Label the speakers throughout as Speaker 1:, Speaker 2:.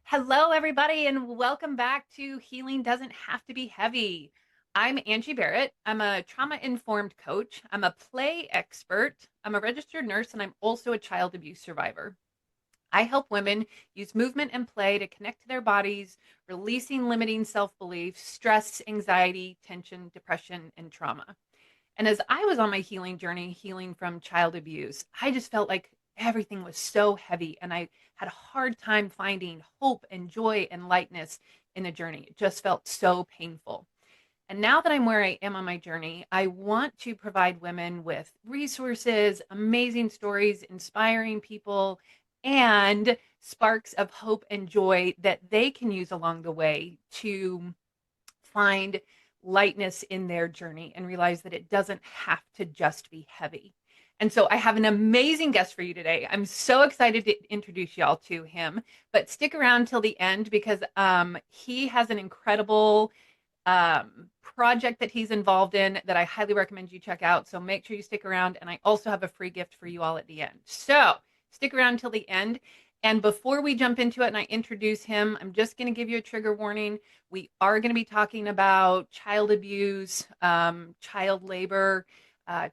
Speaker 1: Hello, everybody, and welcome back to Healing Doesn't Have to Be Heavy. I'm Angie Barrett. I'm a trauma informed coach. I'm a play expert. I'm a registered nurse, and I'm also a child abuse survivor. I help women use movement and play to connect to their bodies, releasing limiting self belief, stress, anxiety, tension, depression, and trauma. And as I was on my healing journey, healing from child abuse, I just felt like everything was so heavy and I had a hard time finding hope and joy and lightness in the journey. It just felt so painful. And now that I'm where I am on my journey, I want to provide women with resources, amazing stories, inspiring people, and sparks of hope and joy that they can use along the way to find lightness in their journey and realize that it doesn't have to just be heavy. And so I have an amazing guest for you today. I'm so excited to introduce y'all to him, but stick around till the end because he has an incredible project that he's involved in that I highly recommend you check out. So make sure you stick around. And I also have a free gift for you all at the end. So stick around till the end. And before we jump into it and I introduce him, I'm just going to give you a trigger warning. We are going to be talking about child abuse, child labor,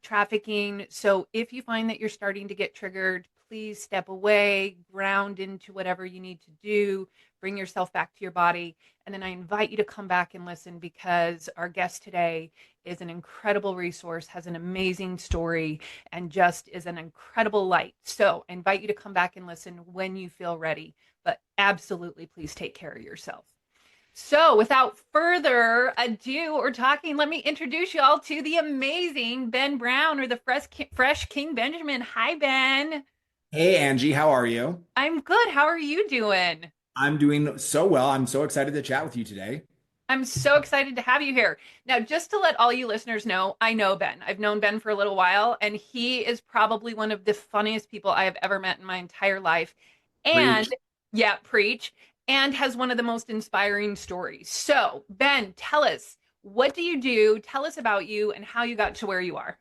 Speaker 1: trafficking. So if you find that you're starting to get triggered, please step away, ground into whatever you need to do, bring yourself back to your body. And then I invite you to come back and listen because our guest today is an incredible resource, has an amazing story, and just is an incredible light. So I invite you to come back and listen when you feel ready. But absolutely, please take care of yourself. So, without further ado or talking, let me introduce you all to the amazing Ben Brown or the Fresh King Benjamin. Hi, Ben.
Speaker 2: Hey Angie, how are you?
Speaker 1: I'm good. How are you doing?
Speaker 2: I'm doing so well. I'm so excited to chat with you today.
Speaker 1: I'm so excited to have you here. Now, just to let all you listeners know, I know Ben. I've known Ben for a little while, and he is probably one of the funniest people I have ever met in my entire life. And
Speaker 2: Preach.
Speaker 1: yeah, preach, and has one of the most inspiring stories. So, Ben, tell us, what do you do? Tell us about you and how you got to where you are.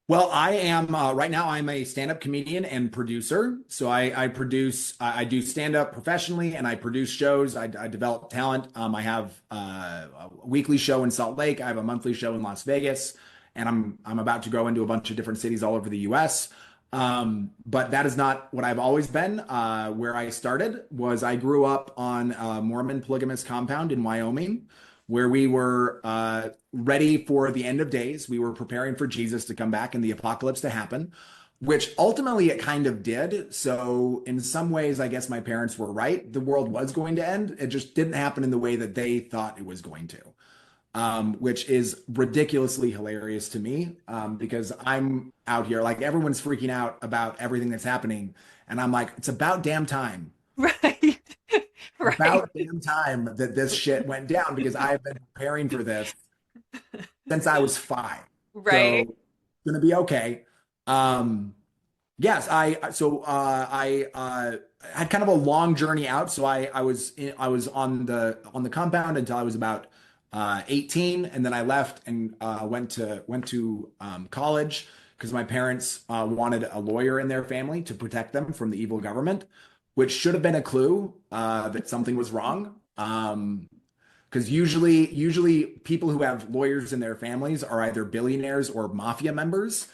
Speaker 2: Well, I am right now. I'm a stand-up comedian and producer. So I produce. I do stand-up professionally, and I produce shows. I develop talent. I have a weekly show in Salt Lake. I have a monthly show in Las Vegas, and I'm about to go into a bunch of different cities all over the U.S. But that is not what I've always been. Where I started was I grew up on a Mormon polygamous compound in Wyoming, where we were ready for the end of days. We were preparing for Jesus to come back and the apocalypse to happen, which ultimately it kind of did. So, in some ways, I guess my parents were right. The world was going to end. It just didn't happen in the way that they thought it was going to, which is ridiculously hilarious to me because I'm out here, like everyone's freaking out about everything that's happening. And I'm like, it's about damn time,
Speaker 1: Right. Right.
Speaker 2: about damn time that this shit went down because I've been preparing for this since I was five. So
Speaker 1: Right.
Speaker 2: it's gonna be okay. Um, yes, I had kind of a long journey out. So I was on the compound until I was about 18, and then I left and went to college because my parents wanted a lawyer in their family to protect them from the evil government, which should have been a clue that something was wrong. Because usually people who have lawyers in their families are either billionaires or mafia members.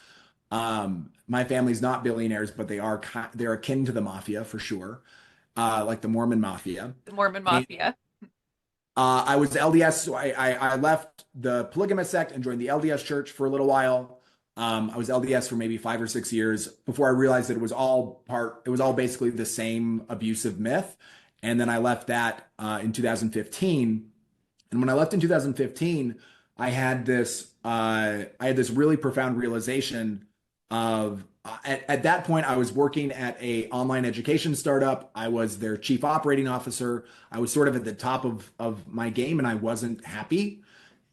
Speaker 2: My family's not billionaires, but they're akin to the mafia for sure, like the Mormon mafia.
Speaker 1: The Mormon
Speaker 2: And
Speaker 1: Mafia.
Speaker 2: I was LDS, so I left the polygamous sect and joined the LDS church for a little while. I was LDS for maybe 5 or 6 years before I realized that it was all basically the same abusive myth. And then I left that in 2015. And when I left in 2015, I had this really profound realization of at that point I was working at a online education startup. I was their chief operating officer. I was sort of at the top of my game and I wasn't happy.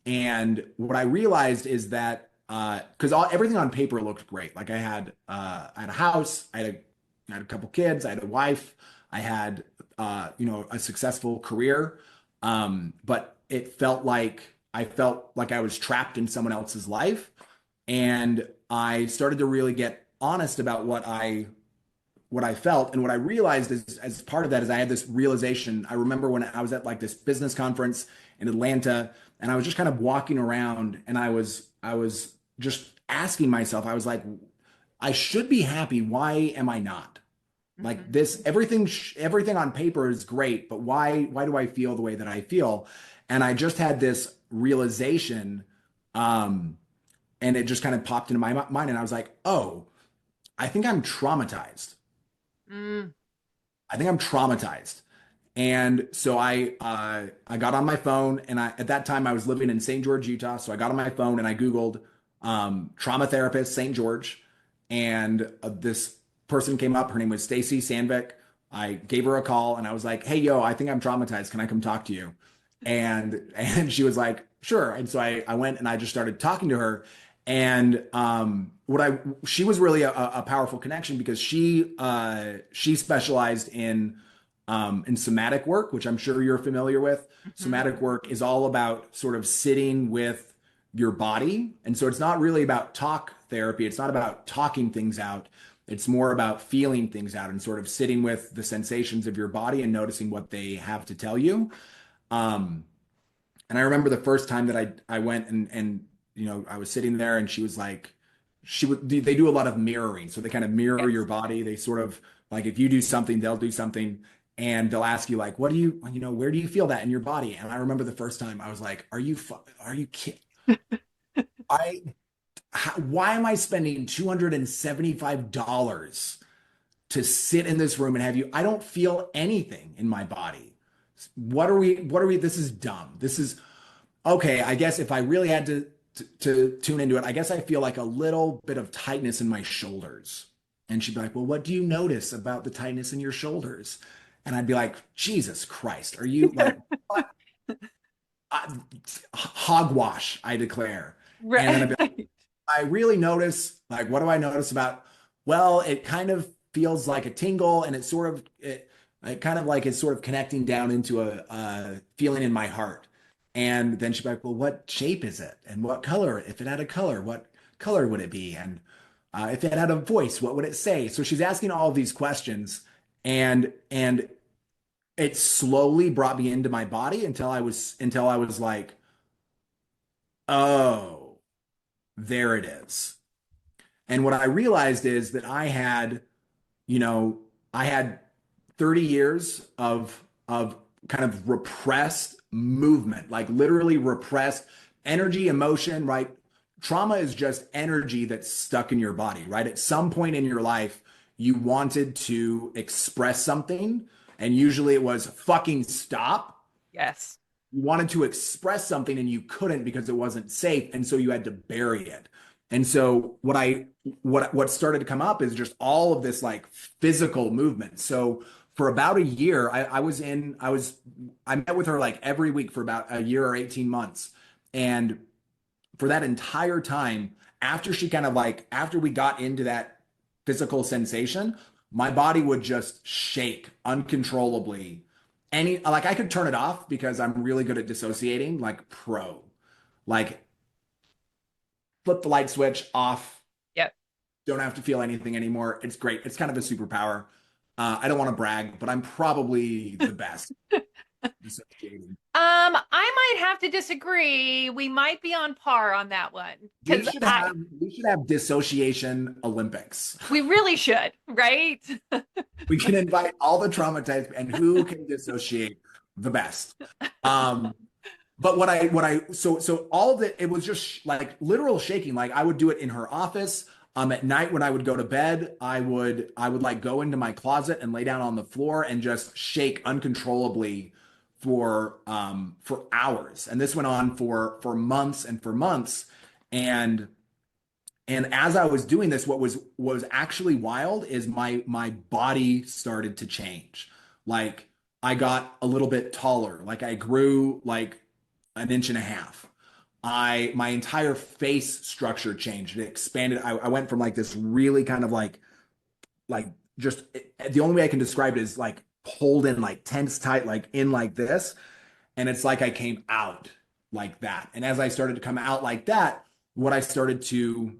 Speaker 2: And what I realized is that because everything on paper looked great. Like I had a house, I had a couple kids, I had a wife, I had a successful career. But I felt like I was trapped in someone else's life. And I started to really get honest about what I felt. And what I realized is, as part of that, is I had this realization. I remember when I was at like this business conference in Atlanta, and I was just kind of walking around, and I was just asking myself, I was like, I should be happy. Why am I not? Like
Speaker 1: Hmm.
Speaker 2: this, everything on paper is great, but why do I feel the way that I feel? And I just had this realization, um, and it just kind of popped into my mind, and I was like, oh, I think I'm traumatized.
Speaker 1: Mm.
Speaker 2: I think I'm traumatized. And so I got on my phone, and I at that time I was living in St. George, Utah. So I got on my phone and I Googled trauma therapist St. George, and this person came up. Her name was Stacy Sandvik. I gave her a call and I was like, "Hey, yo, I think I'm traumatized. Can I come talk to you?" And she was like, "Sure." And so I went and I just started talking to her. And what I she was really a powerful connection because she specialized in somatic work, which I'm sure you're familiar with.
Speaker 1: Hmm.
Speaker 2: Somatic work is all about sort of sitting with your body. And so it's not really about talk therapy. It's not about talking things out. It's more about feeling things out and sort of sitting with the sensations of your body and noticing what they have to tell you. Um, and I remember the first time that I went and I was sitting there and she was like, they do a lot of mirroring. So they kind of mirror your
Speaker 1: Yes.
Speaker 2: body. They sort of like if you do something, they'll do something and they'll ask you like, what do where do you feel that in your body? And I remember the first time I was like, are you kidding? I why am I spending $275 to sit in this room and have you? I don't feel anything in my body. What are we? This is dumb. This is okay, I guess if I really had to tune into it, I guess I feel like a little bit of tightness in my shoulders. And she'd be like, "Well, what do you notice about the tightness in your shoulders?" And I'd be like, "Jesus Christ, are you like what? I, hogwash?" I declare. And then I'd be like,
Speaker 1: Right.
Speaker 2: I really notice, like, what do I notice about? Well, it kind of feels like a tingle, and it kind of like it's sort of connecting down into a feeling in my heart. And then she'd be like, "Well, what shape is it? And what color? If it had a color, what color would it be? And if it had a voice, what would it say?" So she's asking all of these questions, and it slowly brought me into my body until I was like, "Oh, there it is." And what I realized is that you know, I had 30 years of kind of repressed movement, like literally repressed energy, emotion, right? Trauma is just energy that's stuck in your body, right? At some point in your life, you wanted to express something, and usually it was fucking stop.
Speaker 1: Yes.
Speaker 2: You wanted to express something and you couldn't because it wasn't safe, and so you had to bury it. And so what started to come up is just all of this like physical movement. So for about a year, I met with her like every week for about a year or 18 months. And for that entire time, after we got into that physical sensation, my body would just shake uncontrollably. Like I could turn it off because I'm really good at dissociating, like pro. Like flip the light switch off,
Speaker 1: Yep.
Speaker 2: don't have to feel anything anymore. It's great. It's kind of a superpower. I don't want to brag, but I'm probably the best dissociating.
Speaker 1: I might have to disagree. We might be on par on that one
Speaker 2: We
Speaker 1: because
Speaker 2: should
Speaker 1: I
Speaker 2: have we should have dissociation Olympics.
Speaker 1: we really should, right?
Speaker 2: We can invite all the traumatized and who can dissociate the best. Um, but so all of it was just like literal shaking. Like I would do it in her office. At night when I would go to bed, I would like go into my closet and lay down on the floor and just shake uncontrollably for hours. And this went on for months and for months. And and as I was doing this, what was actually wild is my body started to change. Like I got a little bit taller. Like I grew like an inch and a half. My entire face structure changed. It expanded. I went from like this really kind of like just the only way I can describe it is like pulled in like tense tight like in like this, and it's like I came out like that. And as I started to come out like that, what I started to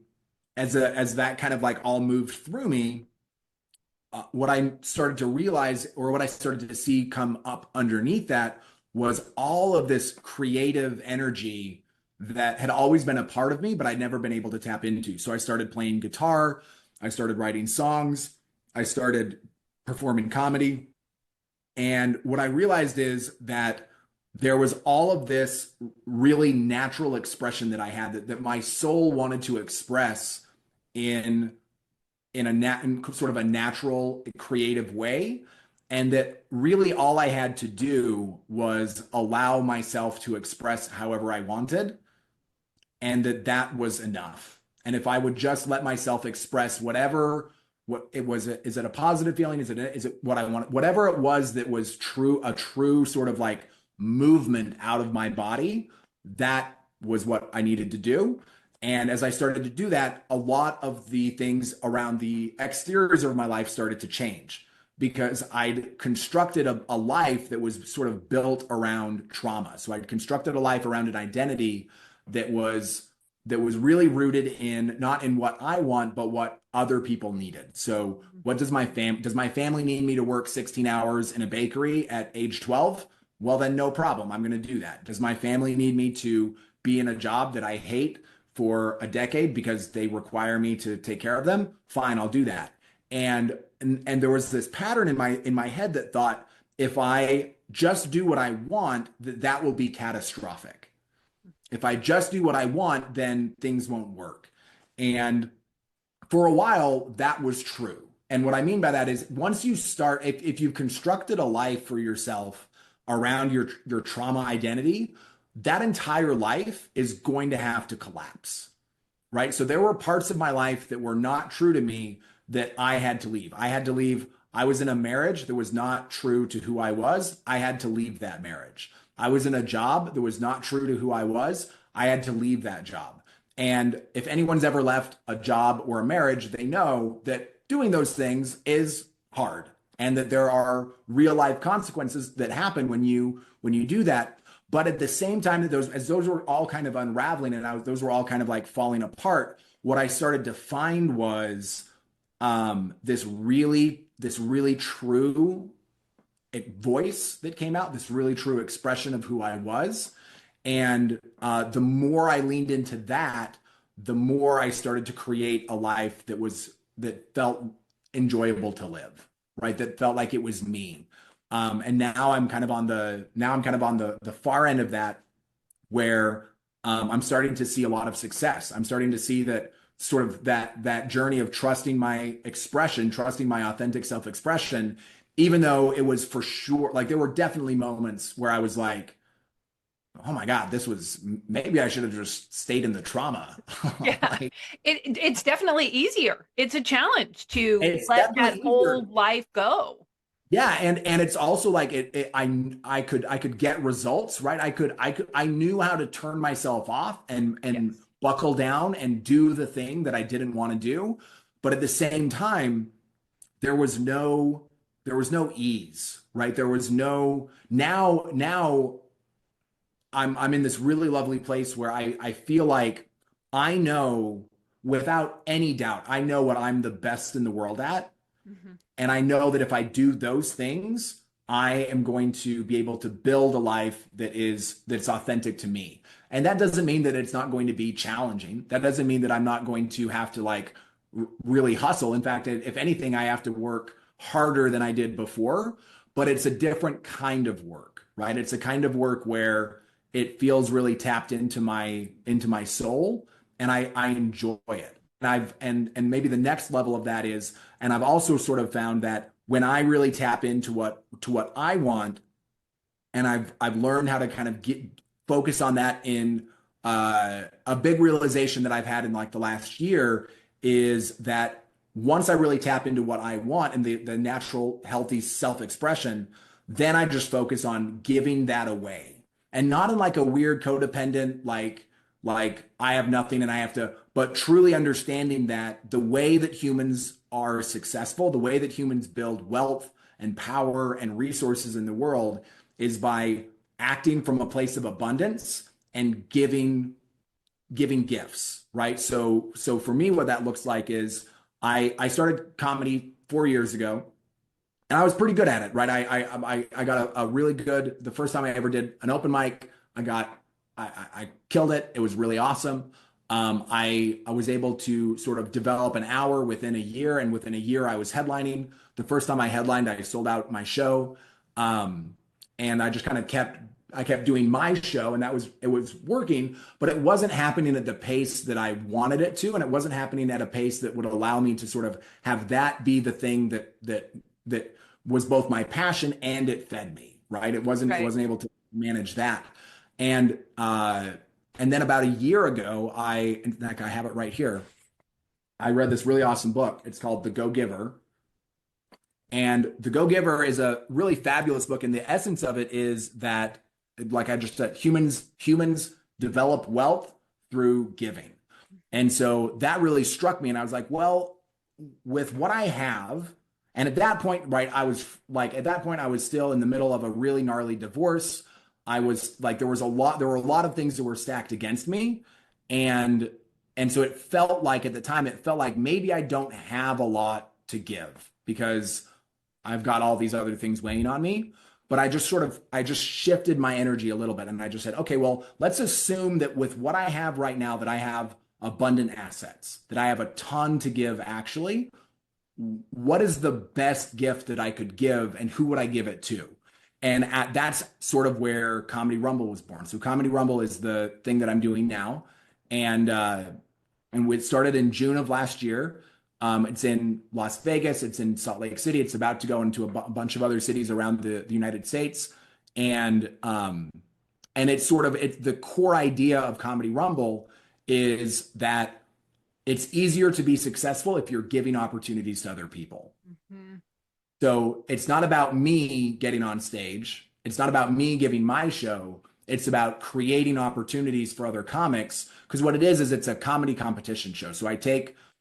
Speaker 2: as that kind of like all moved through me, what I started to realize, or what I started to see come up underneath that, was all of this creative energy that had always been a part of me, but I'd never been able to tap into. So I started playing guitar, I started writing songs, I started performing comedy. And what I realized is that there was all of this really natural expression that I had, that my soul wanted to express in in sort of a natural, creative way. And that really all I had to do was allow myself to express however I wanted, and that was enough. And if I would just let myself express whatever, what it was, is it a positive feeling? Is it what I want? Whatever it was that was true, a true sort of like movement out of my body, that was what I needed to do. And as I started to do that, a lot of the things around the exteriors of my life started to change, because I'd constructed a life that was sort of built around trauma. So I'd constructed a life around an identity that was really rooted in, not in what I want, but what other people needed. So what does my family need me to work 16 hours in a bakery at age 12? Well, then no problem. I'm going to do that. Does my family need me to be in a job that I hate for a decade because they require me to take care of them? Fine, I'll do that. And there was this pattern in my head that thought, if I just do what I want, that will be catastrophic. If I just do what I want, then things won't work. And for a while, that was true. And what I mean by that is, once you start, if you've constructed a life for yourself around your trauma identity, that entire life is going to have to collapse, right? So there were parts of my life that were not true to me that I had to leave. I had to leave. I was in a marriage that was not true to who I was. I had to leave that marriage. I was in a job that was not true to who I was. I had to leave that job. And if anyone's ever left a job or a marriage, they know that doing those things is hard, and that there are real life consequences that happen when you do that. But at the same time that those were all kind of unraveling, and those were all kind of like falling apart, what I started to find was this really true voice that came out, this really true expression of who I was. And the more I leaned into that, the more I started to create a life that felt enjoyable to live, right? That felt like it was me. And now I'm kind of on the far end of that, where I'm starting to see a lot of success. I'm starting to see that sort of that journey of trusting my expression, trusting my authentic self-expression, even though it was, for sure, like, there were definitely moments where I was like, oh my God, maybe I should have just stayed in the trauma.
Speaker 1: Yeah,
Speaker 2: Like,
Speaker 1: it's definitely easier. It's a challenge to
Speaker 2: it's
Speaker 1: let that
Speaker 2: definitely easier.
Speaker 1: old life go.
Speaker 2: Yeah, and it's also like I could get results, right? I knew how to turn myself off and
Speaker 1: Yes.
Speaker 2: buckle down and do the thing that I didn't want to do. But at the same time, there was no ease, right? There was no now I'm in this really lovely place where I feel like I know, without any doubt, I know what I'm the best in the world at.
Speaker 1: Mhm.
Speaker 2: And I know that if I do those things, I am going to be able to build a life that's authentic to me. And that doesn't mean that it's not going to be challenging. That doesn't mean that I'm not going to have to like really hustle. In fact, if anything, I have to work harder than I did before, but it's a different kind of work, right? It's a kind of work where it feels really tapped into my soul, and I enjoy it. And maybe the next level of that is, and I've also sort of found that when I really tap into what I want, and I've learned how to kind of focus on that, in a big realization that I've had in like the last year, is that once I really tap into what I want and the natural healthy self-expression, then I just focus on giving that away, and not in like a weird codependent, like I have nothing and I have to, but truly understanding that the way that humans are successful, the way that humans build wealth and power and resources in the world, is by acting from a place of abundance and giving gifts, right? So for me, what that looks like is, I started comedy 4 years ago, and I was pretty good at it, right? I got a really good, the first time I ever did an open mic, I killed it. It was really awesome. I was able to sort of develop an hour within a year, and within a year I was headlining. The first time I headlined, I sold out my show, and I just kind of kept doing my show, and it was working, but it wasn't happening at the pace that I wanted it to, and it wasn't happening at a pace that would allow me to sort of have that be the thing that was both my passion and it fed me, right? It
Speaker 1: Right.
Speaker 2: wasn't able to manage that. And and then about a year ago, in fact, I have it right here. I read this really awesome book. It's called The Go-Giver. And The Go-Giver is a really fabulous book. And the essence of it is that, like I just said, humans develop wealth through giving. And so that really struck me. And I was like, well, with what I have, and at that point, right, at that point, I was still in the middle of a really gnarly divorce. I was like, there were a lot of things that were stacked against me. And, and so it felt like at the time, it felt like maybe I don't have a lot to give because I've got all these other things weighing on me. But I just shifted my energy a little bit. And I just said, okay, well, let's assume that with what I have right now, that I have abundant assets, that I have a ton to give actually. What is the best gift that I could give and who would I give it to? And that's sort of where Comedy Rumble was born. So Comedy Rumble is the thing that I'm doing now. And it started in June of last year. It's in Las Vegas. It's in Salt Lake City. It's about to go into a bunch of other cities around the United States. And it's the core idea of Comedy Rumble is that it's easier to be successful if you're giving opportunities to other people.
Speaker 1: Hmm.
Speaker 2: So it's not about me getting on stage. It's not about me giving my show. It's about creating opportunities for other comics. Because what it is it's a comedy competition show. So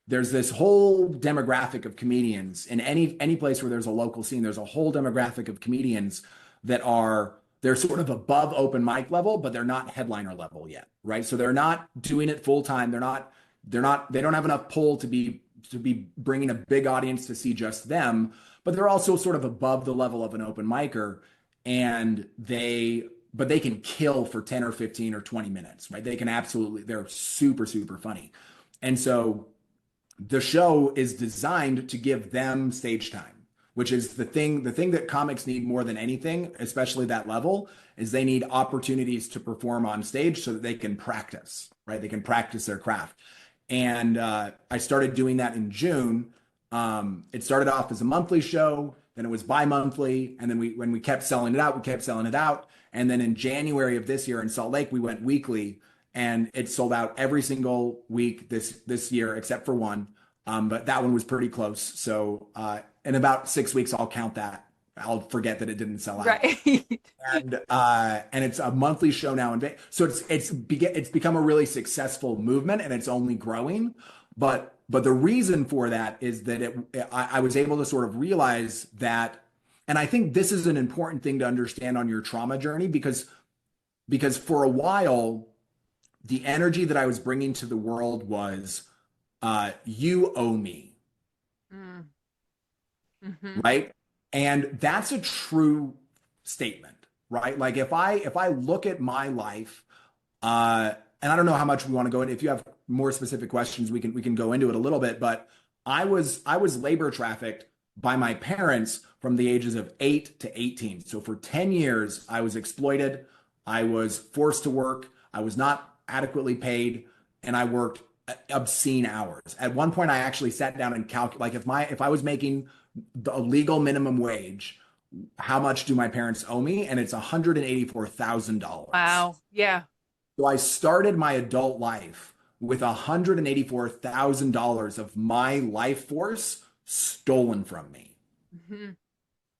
Speaker 2: there's this whole demographic of comedians in any place where there's a local scene. There's a whole demographic of comedians they're sort of above open mic level, but they're not headliner level yet, right? So they're not doing it full time. They don't have enough pull to be bringing a big audience to see just them, but they're also sort of above the level of an open micer, and but they can kill for 10 or 15 or 20 minutes, right? They're super, super funny. And so the show is designed to give them stage time, which is the thing that comics need more than anything, especially that level, is they need opportunities to perform on stage so that they can practice, right? They can practice their craft. And I started doing that in June. It started off as a monthly show, then it was bi-monthly, and then when we kept selling it out, we kept selling it out. And then in January of this year in Salt Lake, we went weekly, and it sold out every single week this year except for one. But that one was pretty close. So in about 6 weeks, I'll count that. I'll forget that it didn't sell out.
Speaker 1: Right.
Speaker 2: And it's a monthly show now, so it's become a really successful movement, and it's only growing. But the reason for that is that I was able to sort of realize that, and I think this is an important thing to understand on your trauma journey, because for a while the energy that I was bringing to the world was you owe me,
Speaker 1: Mm. Hmm.
Speaker 2: right? And that's a true statement, right? Like if I look at my life, and I don't know how much we want to go into. If you have more specific questions, we can go into it a little bit. But I was labor trafficked by my parents from the ages of 8 to 18. So for 10 years, I was exploited. I was forced to work. I was not adequately paid, and I worked obscene hours. At one point, I actually sat down and calculated, like if I was making the legal minimum wage, how much do my parents owe me? And it's $184,000.
Speaker 1: Wow. Yeah.
Speaker 2: So I started my adult life with $184,000 of my life force stolen from me,
Speaker 1: Hmm.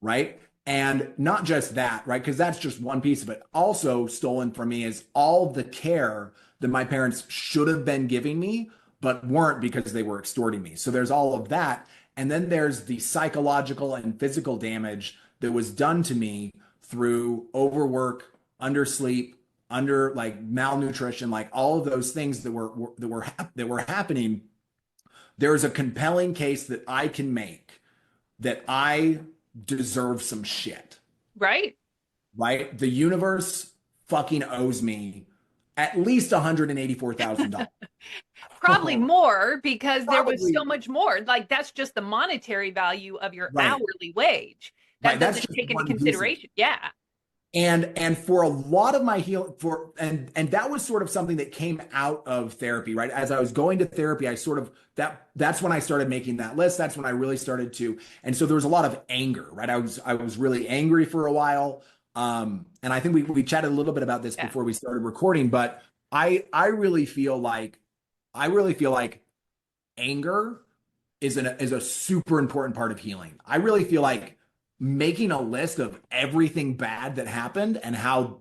Speaker 2: right? And not just that, right? Because that's just one piece of it. Also stolen from me is all the care that my parents should have been giving me, but weren't because they were extorting me. So there's all of that. And then there's the psychological and physical damage that was done to me through overwork, undersleep, under like malnutrition, like all of those things that were happening. There's a compelling case that I can make that I deserve some shit,
Speaker 1: Right?
Speaker 2: right? The universe fucking owes me at least $184,000.
Speaker 1: Probably more because there was so
Speaker 2: Probably,
Speaker 1: much more. Like that's just the monetary value of your
Speaker 2: right,
Speaker 1: hourly wage. That
Speaker 2: right. That's
Speaker 1: doesn't
Speaker 2: just
Speaker 1: take into
Speaker 2: one piece of it.
Speaker 1: consideration. Yeah.
Speaker 2: And for a lot of my heal for and that was sort of something that came out of therapy, right? As I was going to therapy, I sort of that's when I started making that list. That's when I really started to, and so there was a lot of anger, right? I was really angry for a while. And I think we chatted a little bit about this
Speaker 1: Yeah.
Speaker 2: before we started recording, but I really feel like anger is a super important part of healing. I really feel like making a list of everything bad that happened and how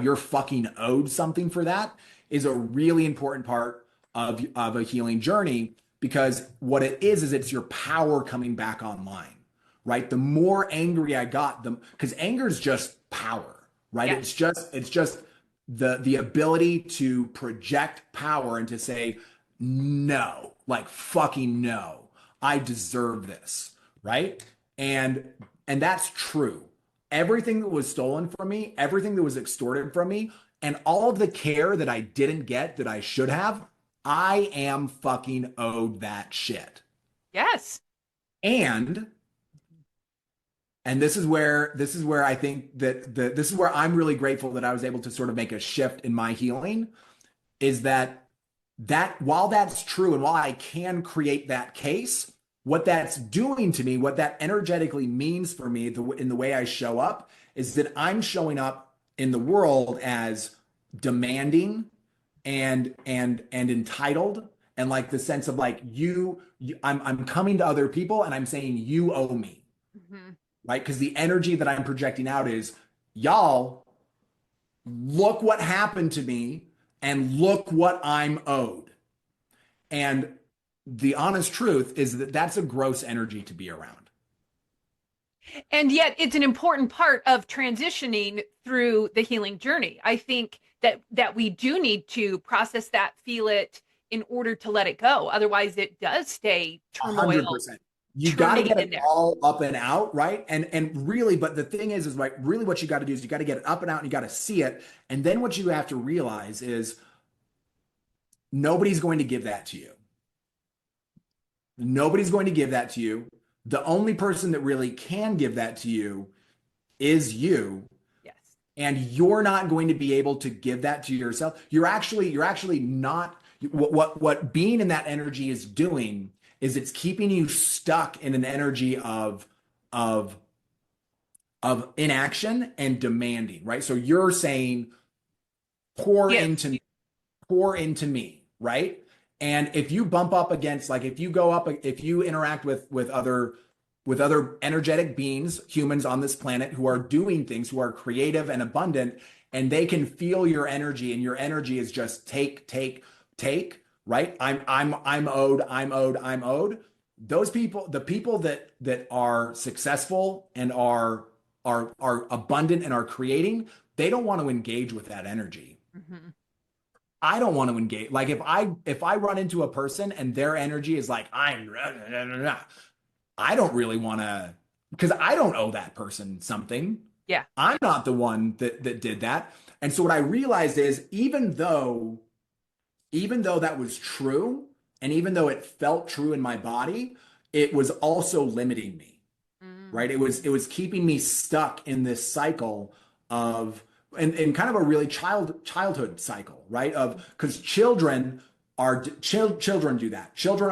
Speaker 2: you're fucking owed something for that is a really important part of a healing journey, because what it is it's your power coming back online, right? The more angry I got, the because anger is just power, right?
Speaker 1: Yes.
Speaker 2: It's just the ability to project power and to say no, like fucking no, I deserve this, right? And and that's true. Everything that was stolen from me, everything that was extorted from me, and all of the care that I didn't get that I should have, I am fucking owed that shit.
Speaker 1: Yes.
Speaker 2: And this is where I think that this is where I'm really grateful that I was able to sort of make a shift in my healing, is that while that's true and while I can create that case, what that's doing to me, what that energetically means for me in the way I show up, is that I'm showing up in the world as demanding and entitled, and like the sense of like I'm coming to other people and I'm saying you owe me,
Speaker 1: Hmm.
Speaker 2: right? Because the energy that I'm projecting out is, y'all, look what happened to me and look what I'm owed. And the honest truth is that that's a gross energy to be around.
Speaker 1: And yet it's an important part of transitioning through the healing journey. I think that we do need to process that, feel it in order to let it go. Otherwise it does stay turmoil
Speaker 2: 100%. You got to
Speaker 1: churning
Speaker 2: get it
Speaker 1: in there.
Speaker 2: all up and out, right? And really, but the thing is like really what you got to do is you got to get it up and out and you got to see it. And then what you have to realize is nobody's going to give that to you. Nobody's going to give that to you. The only person that really can give that to you is you.
Speaker 1: Yes.
Speaker 2: And you're not going to be able to give that to yourself. You're actually not. What being in that energy is doing is it's keeping you stuck in an energy of of inaction and demanding, right? So you're saying pour
Speaker 1: Give.
Speaker 2: into pour into me, right? And if you bump up against, like if you go up, if you interact with other energetic beings, humans on this planet who are doing things, who are creative and abundant, and they can feel your energy, and your energy is just take, take, take, right? I'm owed, I'm owed, I'm owed. Those people, the people that are successful and are abundant and are creating, they don't want to engage with that energy.
Speaker 1: Hmm.
Speaker 2: I don't want to engage. Like if I run into a person and their energy is like I don't really want to, because I don't owe that person something.
Speaker 1: Yeah.
Speaker 2: I'm not the one that did that. And so what I realized is even though that was true, and even though it felt true in my body, it was also limiting me,
Speaker 1: Mm.
Speaker 2: right? It was keeping me stuck in this cycle of, and kind of a really childhood cycle, right? Of because children do that. Children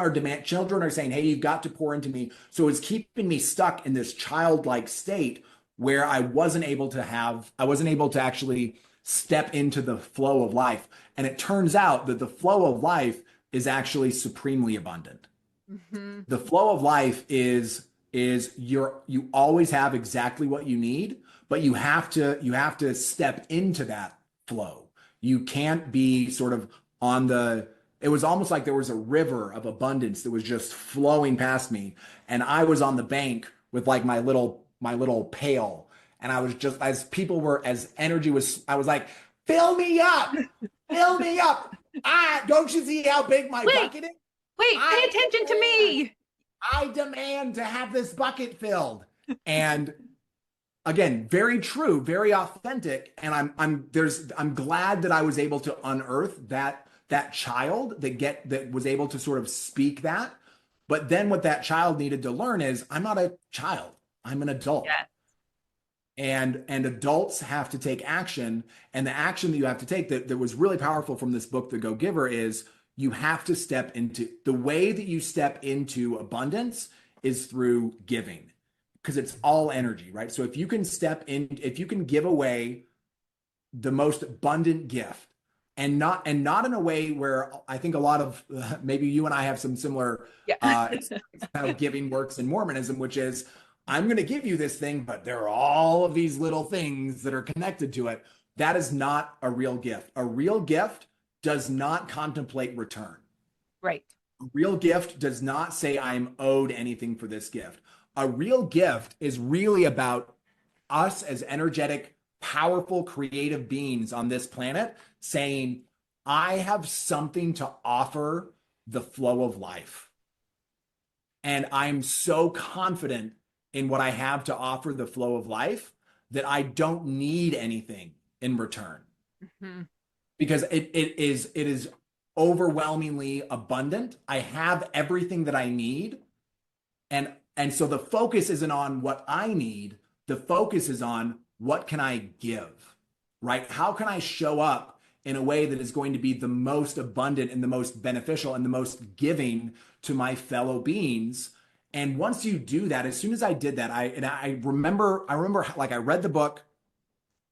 Speaker 2: are saying, "Hey, you've got to pour into me." So it's keeping me stuck in this childlike state where I wasn't able to actually step into the flow of life. And it turns out that the flow of life is actually supremely abundant.
Speaker 1: Hmm.
Speaker 2: The flow of life is you always have exactly what you need, but you have to step into that flow. You can't be sort of on the it was almost like there was a river of abundance that was just flowing past me, and I was on the bank with like my little pail, and I was just, as energy was, I was like, fill me up, fill me up. I don't you see how big my
Speaker 1: Wait,
Speaker 2: bucket is?
Speaker 1: wait, pay
Speaker 2: I
Speaker 1: attention to
Speaker 2: can.
Speaker 1: me.
Speaker 2: I demand to have this bucket filled. And again, very true, very authentic. And I'm glad that I was able to unearth that child that was able to sort of speak that. But then what that child needed to learn is I'm not a child, I'm an adult.
Speaker 1: Yeah.
Speaker 2: And adults have to take action. And the action that you have to take that was really powerful from this book, The Go Giver, is you have to step into the way that you step into abundance is through giving, because it's all energy, right? So if you can step in, if you can give away the most abundant gift, and not in a way where I think a lot of maybe you and I have some similar
Speaker 1: Yeah.
Speaker 2: how giving works in Mormonism, which is I'm going to give you this thing, but there are all of these little things that are connected to it. That is not a real gift. A real gift does not contemplate return.
Speaker 1: Right.
Speaker 2: A real gift does not say I'm owed anything for this gift. A real gift is really about us as energetic, powerful, creative beings on this planet saying, I have something to offer the flow of life. And I'm so confident in what I have to offer the flow of life that I don't need anything in return,
Speaker 1: Hmm.
Speaker 2: because it is overwhelmingly abundant. I have everything that I need. And so the focus isn't on what I need. The focus is on what can I give, right? How can I show up in a way that is going to be the most abundant and the most beneficial and the most giving to my fellow beings? And once you do that, as soon as I did that, I remember like I read the book,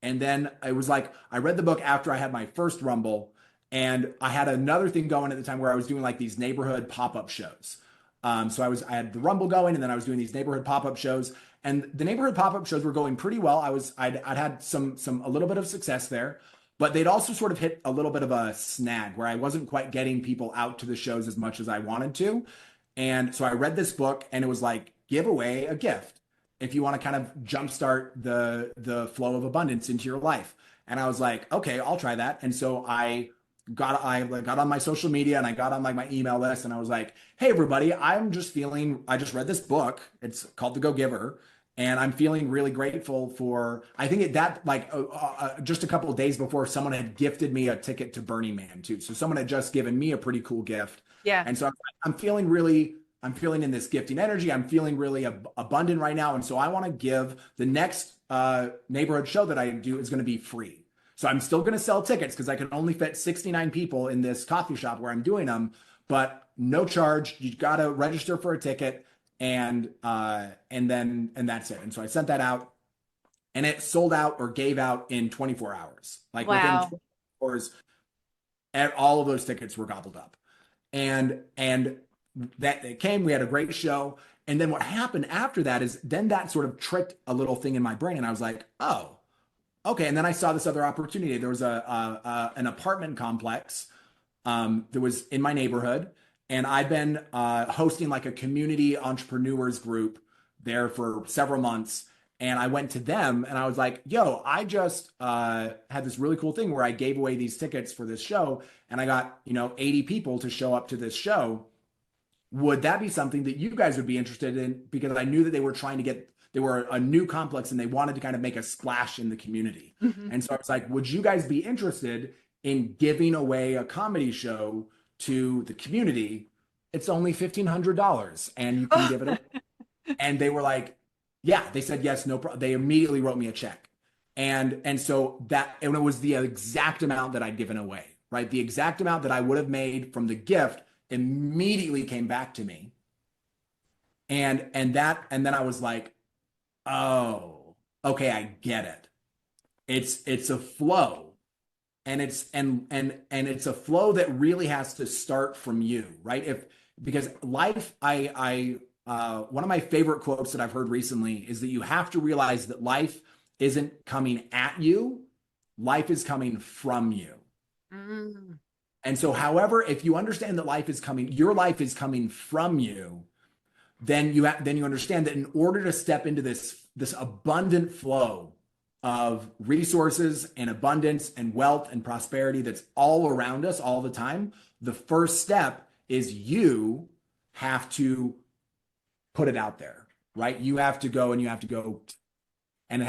Speaker 2: and then it was like I read the book after I had my first Rumble, and I had another thing going at the time where I was doing like these neighborhood pop-up shows. So I had the Rumble going, and then I was doing these neighborhood pop-up shows, and the neighborhood pop-up shows were going pretty well. I'd had some a little bit of success there, but they'd also sort of hit a little bit of a snag where I wasn't quite getting people out to the shows as much as I wanted to. And so I read this book, and it was like, give away a gift if you want to kind of jumpstart the flow of abundance into your life. And I was like, okay, I'll try that. And so I got on my social media, and I got on like my email list, and I was like, hey everybody, I just read this book. It's called The Go Giver. And I'm feeling really grateful for, I think that like just a couple of days before, someone had gifted me a ticket to Burning Man too. So someone had just given me a pretty cool gift.
Speaker 1: Yeah.
Speaker 2: And so I'm feeling in this gifting energy. I'm feeling really abundant right now. And so I want to give the next neighborhood show that I do is going to be free. So I'm still going to sell tickets because I can only fit 69 people in this coffee shop where I'm doing them, but no charge. You got to register for a ticket, and that's it. And so I sent that out, and it sold out or gave out in 24 hours. Like within
Speaker 1: Wow.
Speaker 2: 24 hours, all of those tickets were gobbled up. And that it came, we had a great show. And then what happened after that is then that sort of tricked a little thing in my brain. And I was like, oh, okay. And then I saw this other opportunity. There was an apartment complex that was in my neighborhood. And I've been hosting like a community entrepreneurs group there for several months. And I went to them, and I was like, yo, I just had this really cool thing where I gave away these tickets for this show, and I got, 80 people to show up to this show. Would that be something that you guys would be interested in? Because I knew that they were a new complex, and they wanted to kind of make a splash in the community.
Speaker 1: Hmm.
Speaker 2: And so I was like, would you guys be interested in giving away a comedy show to the community? It's only $1,500, and you can give it away. And they were like, yeah, they said yes, no problem. They immediately wrote me a check. And it was the exact amount that I'd given away, right? The exact amount that I would have made from the gift immediately came back to me. And then I was like, oh, okay, I get it. It's a flow, and it's a flow that really has to start from you, right? If Because life, I one of my favorite quotes that I've heard recently is that you have to realize that life isn't coming at you, life is coming from you.
Speaker 1: Mm.
Speaker 2: And so, however, if you understand that your life is coming from you, then you understand that in order to step into this abundant flow of resources and abundance and wealth and prosperity that's all around us all the time, the first step is you have to put it out there, right? You have to go and you have to go and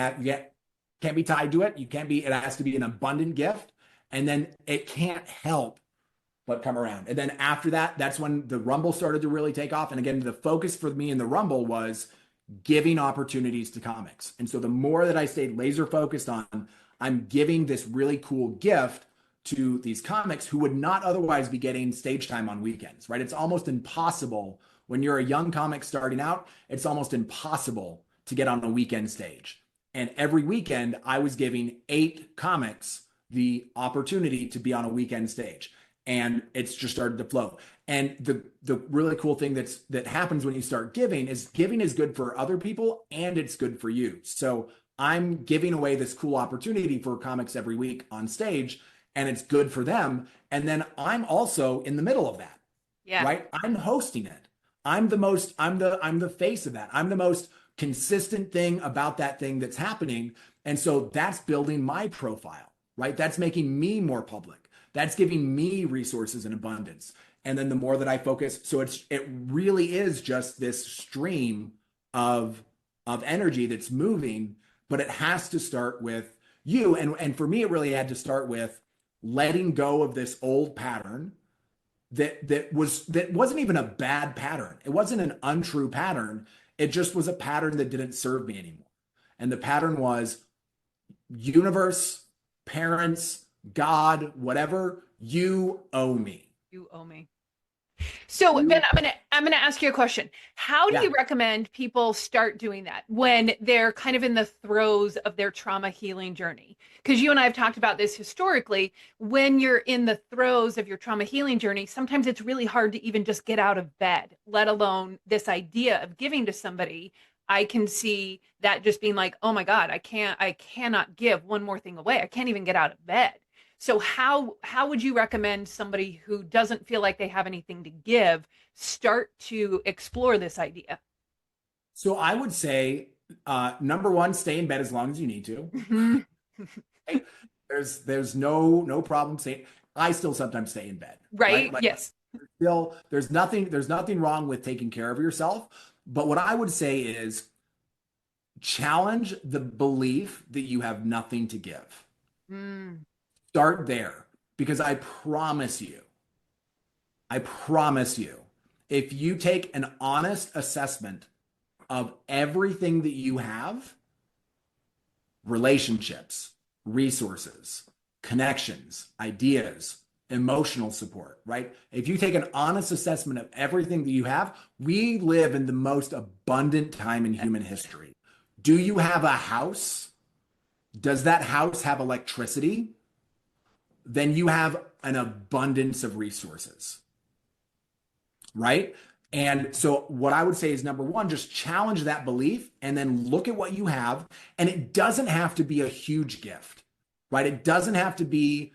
Speaker 2: can't be tied to it. You can't be, it has to be an abundant gift. And then it can't help but come around. And then after that, that's when the Rumble started to really take off. And again, the focus for me in the Rumble was giving opportunities to comics. And so the more that I stayed laser focused on, I'm giving this really cool gift to these comics who would not otherwise be getting stage time on weekends, right? It's almost impossible when you're a young comic starting out, it's almost impossible to get on a weekend stage. And every weekend, I was giving 8 comics the opportunity to be on a weekend stage. And it's just started to flow. And the really cool thing that happens when you start giving is good for other people and it's good for you. So I'm giving away this cool opportunity for comics every week on stage, and it's good for them. And then I'm also in the middle of that.
Speaker 1: Yeah.
Speaker 2: Right? I'm hosting it. I'm the face of that. I'm the most consistent thing about that thing that's happening. And so that's building my profile, right? That's making me more public. That's giving me resources in abundance. And then the more that I focus, so it really is just this stream of energy that's moving, but it has to start with you. And for me, it really had to start with letting go of this old pattern that wasn't even a bad pattern. It wasn't an untrue pattern. It just was a pattern that didn't serve me anymore. And the pattern was universe, parents, God, whatever, you owe me.
Speaker 1: You owe me. So Ben, I'm gonna ask you a question. How do
Speaker 2: Yeah.
Speaker 1: you recommend people start doing that when they're kind of in the throes of their trauma healing journey? Because you and I have talked about this historically. When you're in the throes of your trauma healing journey, sometimes it's really hard to even just get out of bed, let alone this idea of giving to somebody. I can see that just being like, oh my God, I cannot give one more thing away. I can't even get out of bed. So how would you recommend somebody who doesn't feel like they have anything to give start to explore this idea?
Speaker 2: So I would say, number one, stay in bed as long as you need to.
Speaker 1: Mhm.
Speaker 2: Right? There's no problem saying. I still sometimes stay in bed, right?
Speaker 1: Right?
Speaker 2: Like
Speaker 1: Yes.
Speaker 2: still, there's nothing wrong with taking care of yourself. But what I would say is challenge the belief that you have nothing to give.
Speaker 1: Mm.
Speaker 2: Start there because I promise you, if you take an honest assessment of everything that you have, relationships, resources, connections, ideas, emotional support, right? If you take an honest assessment of everything that you have, we live in the most abundant time in human history. Do you have a house? Does that house have electricity? Then you have an abundance of resources, right? And so what I would say is number one, just challenge that belief and then look at what you have. And it doesn't have to be a huge gift, right? It doesn't have to be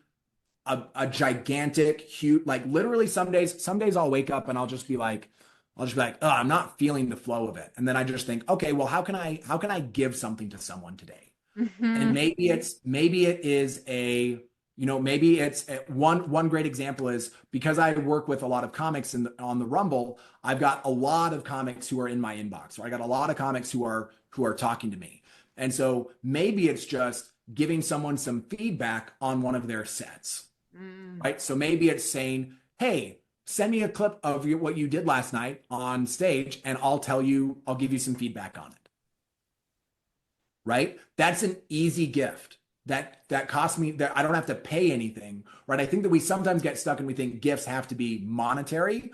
Speaker 2: a gigantic, huge, like literally some days I'll wake up and I'll just be like, oh, I'm not feeling the flow of it. And then I just think, okay, well, how can I give something to someone today? And
Speaker 1: Hmm.
Speaker 2: maybe it is maybe it's one great example is because I work with a lot of comics on the Rumble, I've got a lot of comics who are in my inbox, or I got a lot of comics who are talking to me. And so maybe it's just giving someone some feedback on one of their sets,
Speaker 1: Mm.
Speaker 2: right? So maybe it's saying, hey, send me a clip of what you did last night on stage, and I'll give you some feedback on it, right? That's an easy gift that costs me that I don't have to pay anything, right? I think that we sometimes get stuck and we think gifts have to be monetary.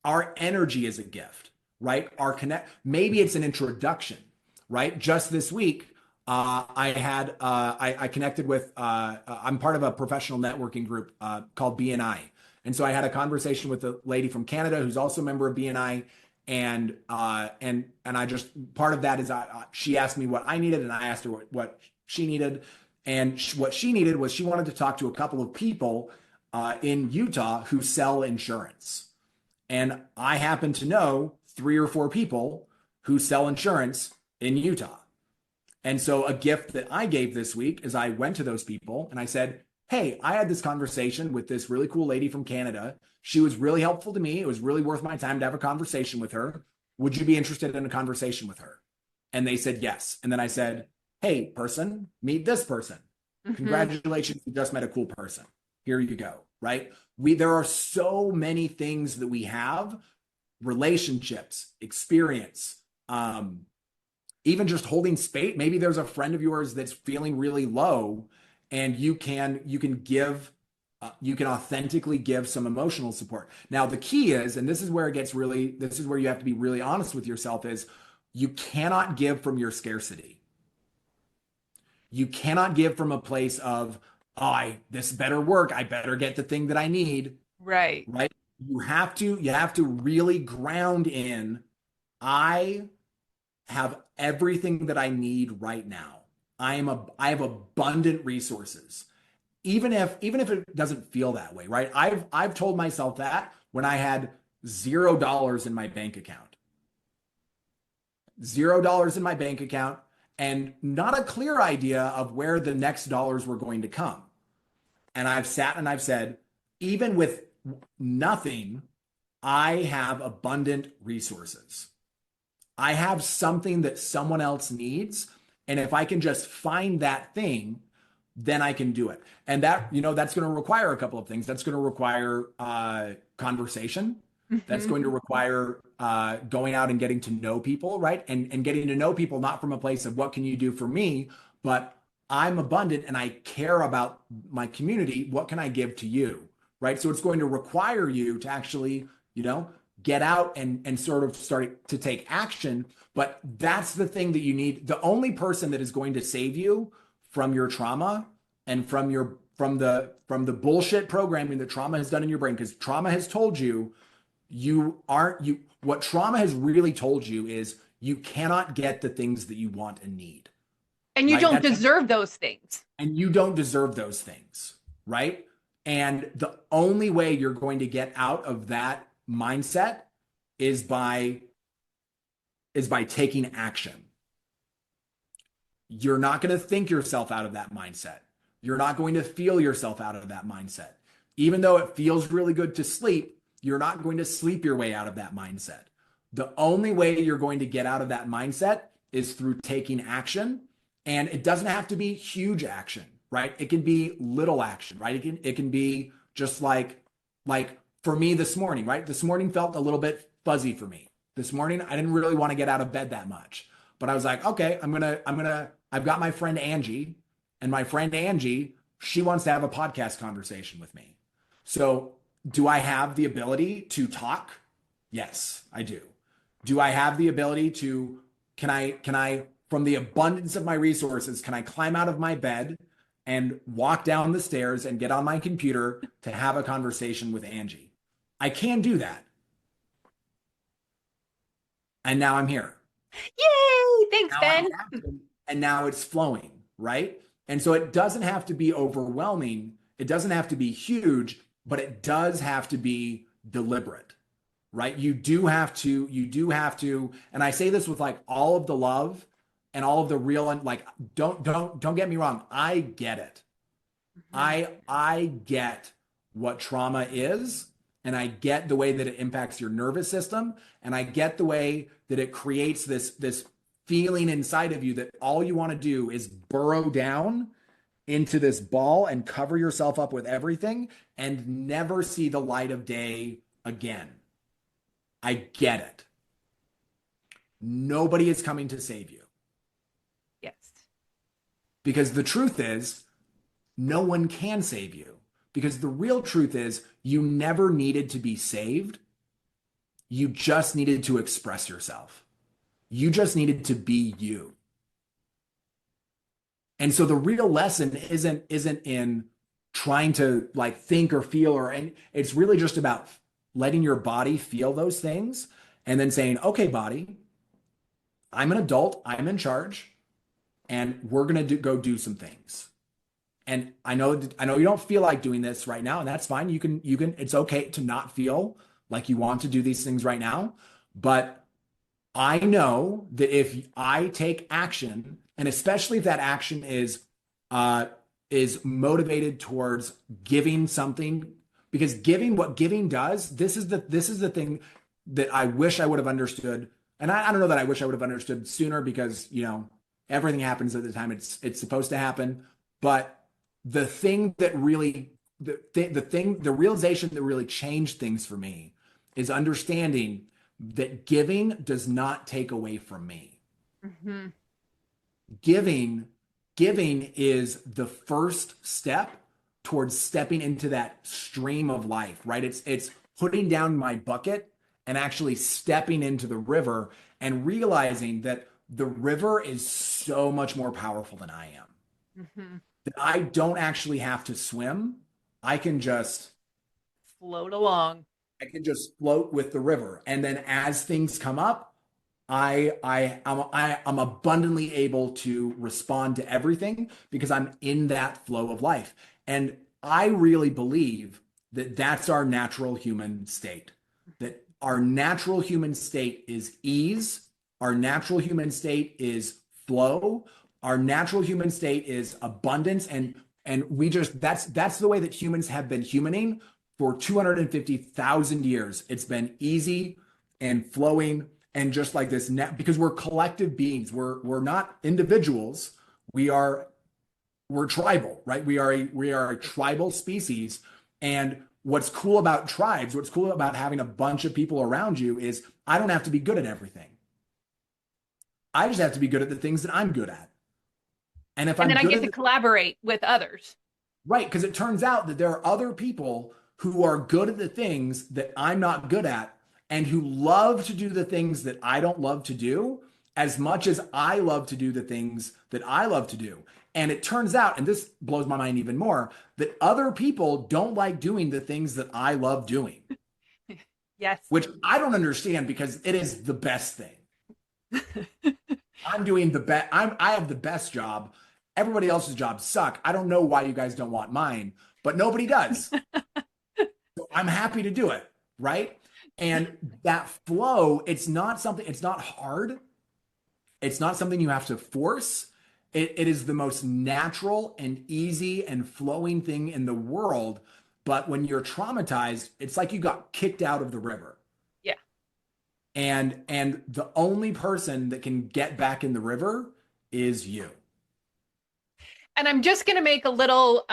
Speaker 2: Our energy is a gift, right? Maybe it's an introduction, right? Just this week, I connected with I'm part of a professional networking group called BNI, and so I had a conversation with a lady from Canada who's also a member of BNI, and I just part of that is she asked me what I needed, and I asked her what she needed, and what she needed was she wanted to talk to a couple of people in Utah who sell insurance, and I happen to know 3 or 4 people who sell insurance in Utah. And so a gift that I gave this week is I went to those people and I said, hey, I had this conversation with this really cool lady from Canada. She was really helpful to me. It was really worth my time to have a conversation with her. would you be interested in a conversation with her? And they said yes. And then I said, hey, person, meet this person.
Speaker 1: Hmm.
Speaker 2: Congratulations, you just met a cool person. Here you go, right? There are so many things that we have, relationships, experience, even just holding space. Maybe there's a friend of yours that's feeling really low, and you can authentically give some emotional support. Now, the key is, and this is where you have to be really honest with yourself, is you cannot give from your scarcity. You cannot give from a place of, oh, this better work. I better get the thing that I need,
Speaker 1: Right.
Speaker 2: right? You have to really ground in, I have everything that I need right now. I have abundant resources. Even if it doesn't feel that way, right? I've told myself that when I had $0 in my bank account. $0 in my bank account and not a clear idea of where the next dollars were going to come. And I've sat and I've said, even with nothing, I have abundant resources. I have something that someone else needs. And if I can just find that thing, then I can do it. And that's going to require a couple of things. That's going to require conversation. That's
Speaker 1: Hmm.
Speaker 2: going to require going out and getting to know people, right? And getting to know people, not from a place of what can you do for me, but I'm abundant and I care about my community. What can I give to you? Right. So it's going to require you to actually, get out and sort of start to take action. But that's the thing that you need. The only person that is going to save you from your trauma and from the bullshit programming that trauma has done in your brain, because trauma has told you what trauma has really told you is you cannot get the things that you want and need,
Speaker 1: And you
Speaker 2: right?
Speaker 1: don't deserve those things.
Speaker 2: And you don't deserve those things, right? And the only way you're going to get out of that mindset is by taking action. You're not going to think yourself out of that mindset. You're not going to feel yourself out of that mindset. Even though it feels really good to sleep, you're not going to sleep your way out of that mindset. The only way you're going to get out of that mindset is through taking action. And it doesn't have to be huge action, right? It can be little action, right? It can be just like for me this morning, right? This morning felt a little bit fuzzy for me. This morning, I didn't really want to get out of bed that much. But I was like, okay, I've got my friend Angie, and my friend Angie, she wants to have a podcast conversation with me. So, do I have the ability to talk? Yes, I do. Do I have the ability to, can I, from the abundance of my resources, can I climb out of my bed and walk down the stairs and get on my computer to have a conversation with Angie? I can do that. And now I'm here.
Speaker 1: Yay! Thanks,
Speaker 2: Now I
Speaker 1: Ben.
Speaker 2: have action, and now it's flowing, right? And so it doesn't have to be overwhelming. It doesn't have to be huge, but it does have to be deliberate, right? You do have to, and I say this with like all of the love and all of the real, and like, don't get me wrong. I get it.
Speaker 1: Hmm.
Speaker 2: I get what trauma is, and I get the way that it impacts your nervous system, and I get the way that it creates this feeling inside of you that all you want to do is burrow down into this ball and cover yourself up with everything and never see the light of day again. I get it. Nobody is coming to save you,
Speaker 1: Yes.
Speaker 2: because the truth is no one can save you, because the real truth is you never needed to be saved. You just needed to express yourself. You just needed to be you. And so the real lesson isn't in trying to like think or feel, or and it's really just about letting your body feel those things and then saying, "Okay, body, I'm an adult, I'm in charge, and we're going to go do some things." And I know you don't feel like doing this right now, and that's fine. You can it's okay to not feel like you want to do these things right now, but I know that if I take action, and especially if that action uh is motivated towards giving something, because giving, what giving does, this is the thing that I wish I would have understood And I don't know that I wish I would have understood sooner because, everything happens at the time it's supposed to happen. But the thing that really, the realization that really changed things for me is understanding that giving does not take away from me.
Speaker 1: Hmm.
Speaker 2: Giving, giving is the first step towards stepping into that stream of life, right? It's putting down my bucket and actually stepping into the river and realizing that the river is so much more powerful than I am.
Speaker 1: Hmm.
Speaker 2: That I don't actually have to swim. I can just
Speaker 1: Float along.
Speaker 2: I can just float with the river. And then as things come up, I'm abundantly able to respond to everything because I'm in that flow of life. And I really believe that that's our natural human state. That our natural human state is ease, our natural human state is flow, our natural human state is abundance, and we just that's the way that humans have been humaning for 250,000 years. It's been easy and flowing and just like this net because we're collective beings. We're not individuals. We are we're tribal, right? We are a tribal species. And what's cool about tribes, what's cool about having a bunch of people around you is I don't have to be good at everything. I just have to be good at the things that I'm good at. And if
Speaker 1: And
Speaker 2: I'm
Speaker 1: then I
Speaker 2: good
Speaker 1: get
Speaker 2: at
Speaker 1: to
Speaker 2: the
Speaker 1: collaborate with others.
Speaker 2: right, because it turns out that there are other people who are good at the things that I'm not good at and who love to do the things that I don't love to do as much as I love to do the things that I love to do. And it turns out, and this blows my mind even more, that other people don't like doing the things that I love doing,
Speaker 1: Yes.
Speaker 2: which I don't understand because it is the best thing. I'm doing the best. I have the best job. Everybody else's jobs suck. I don't know why you guys don't want mine, but nobody does. So I'm happy to do it, right? And that flow, it's not hard. It's not something you have to force. It is the most natural and easy and flowing thing in the world. But when you're traumatized, it's like you got kicked out of the river.
Speaker 1: Yeah.
Speaker 2: And the only person that can get back in the river is you.
Speaker 1: And I'm just going to make a little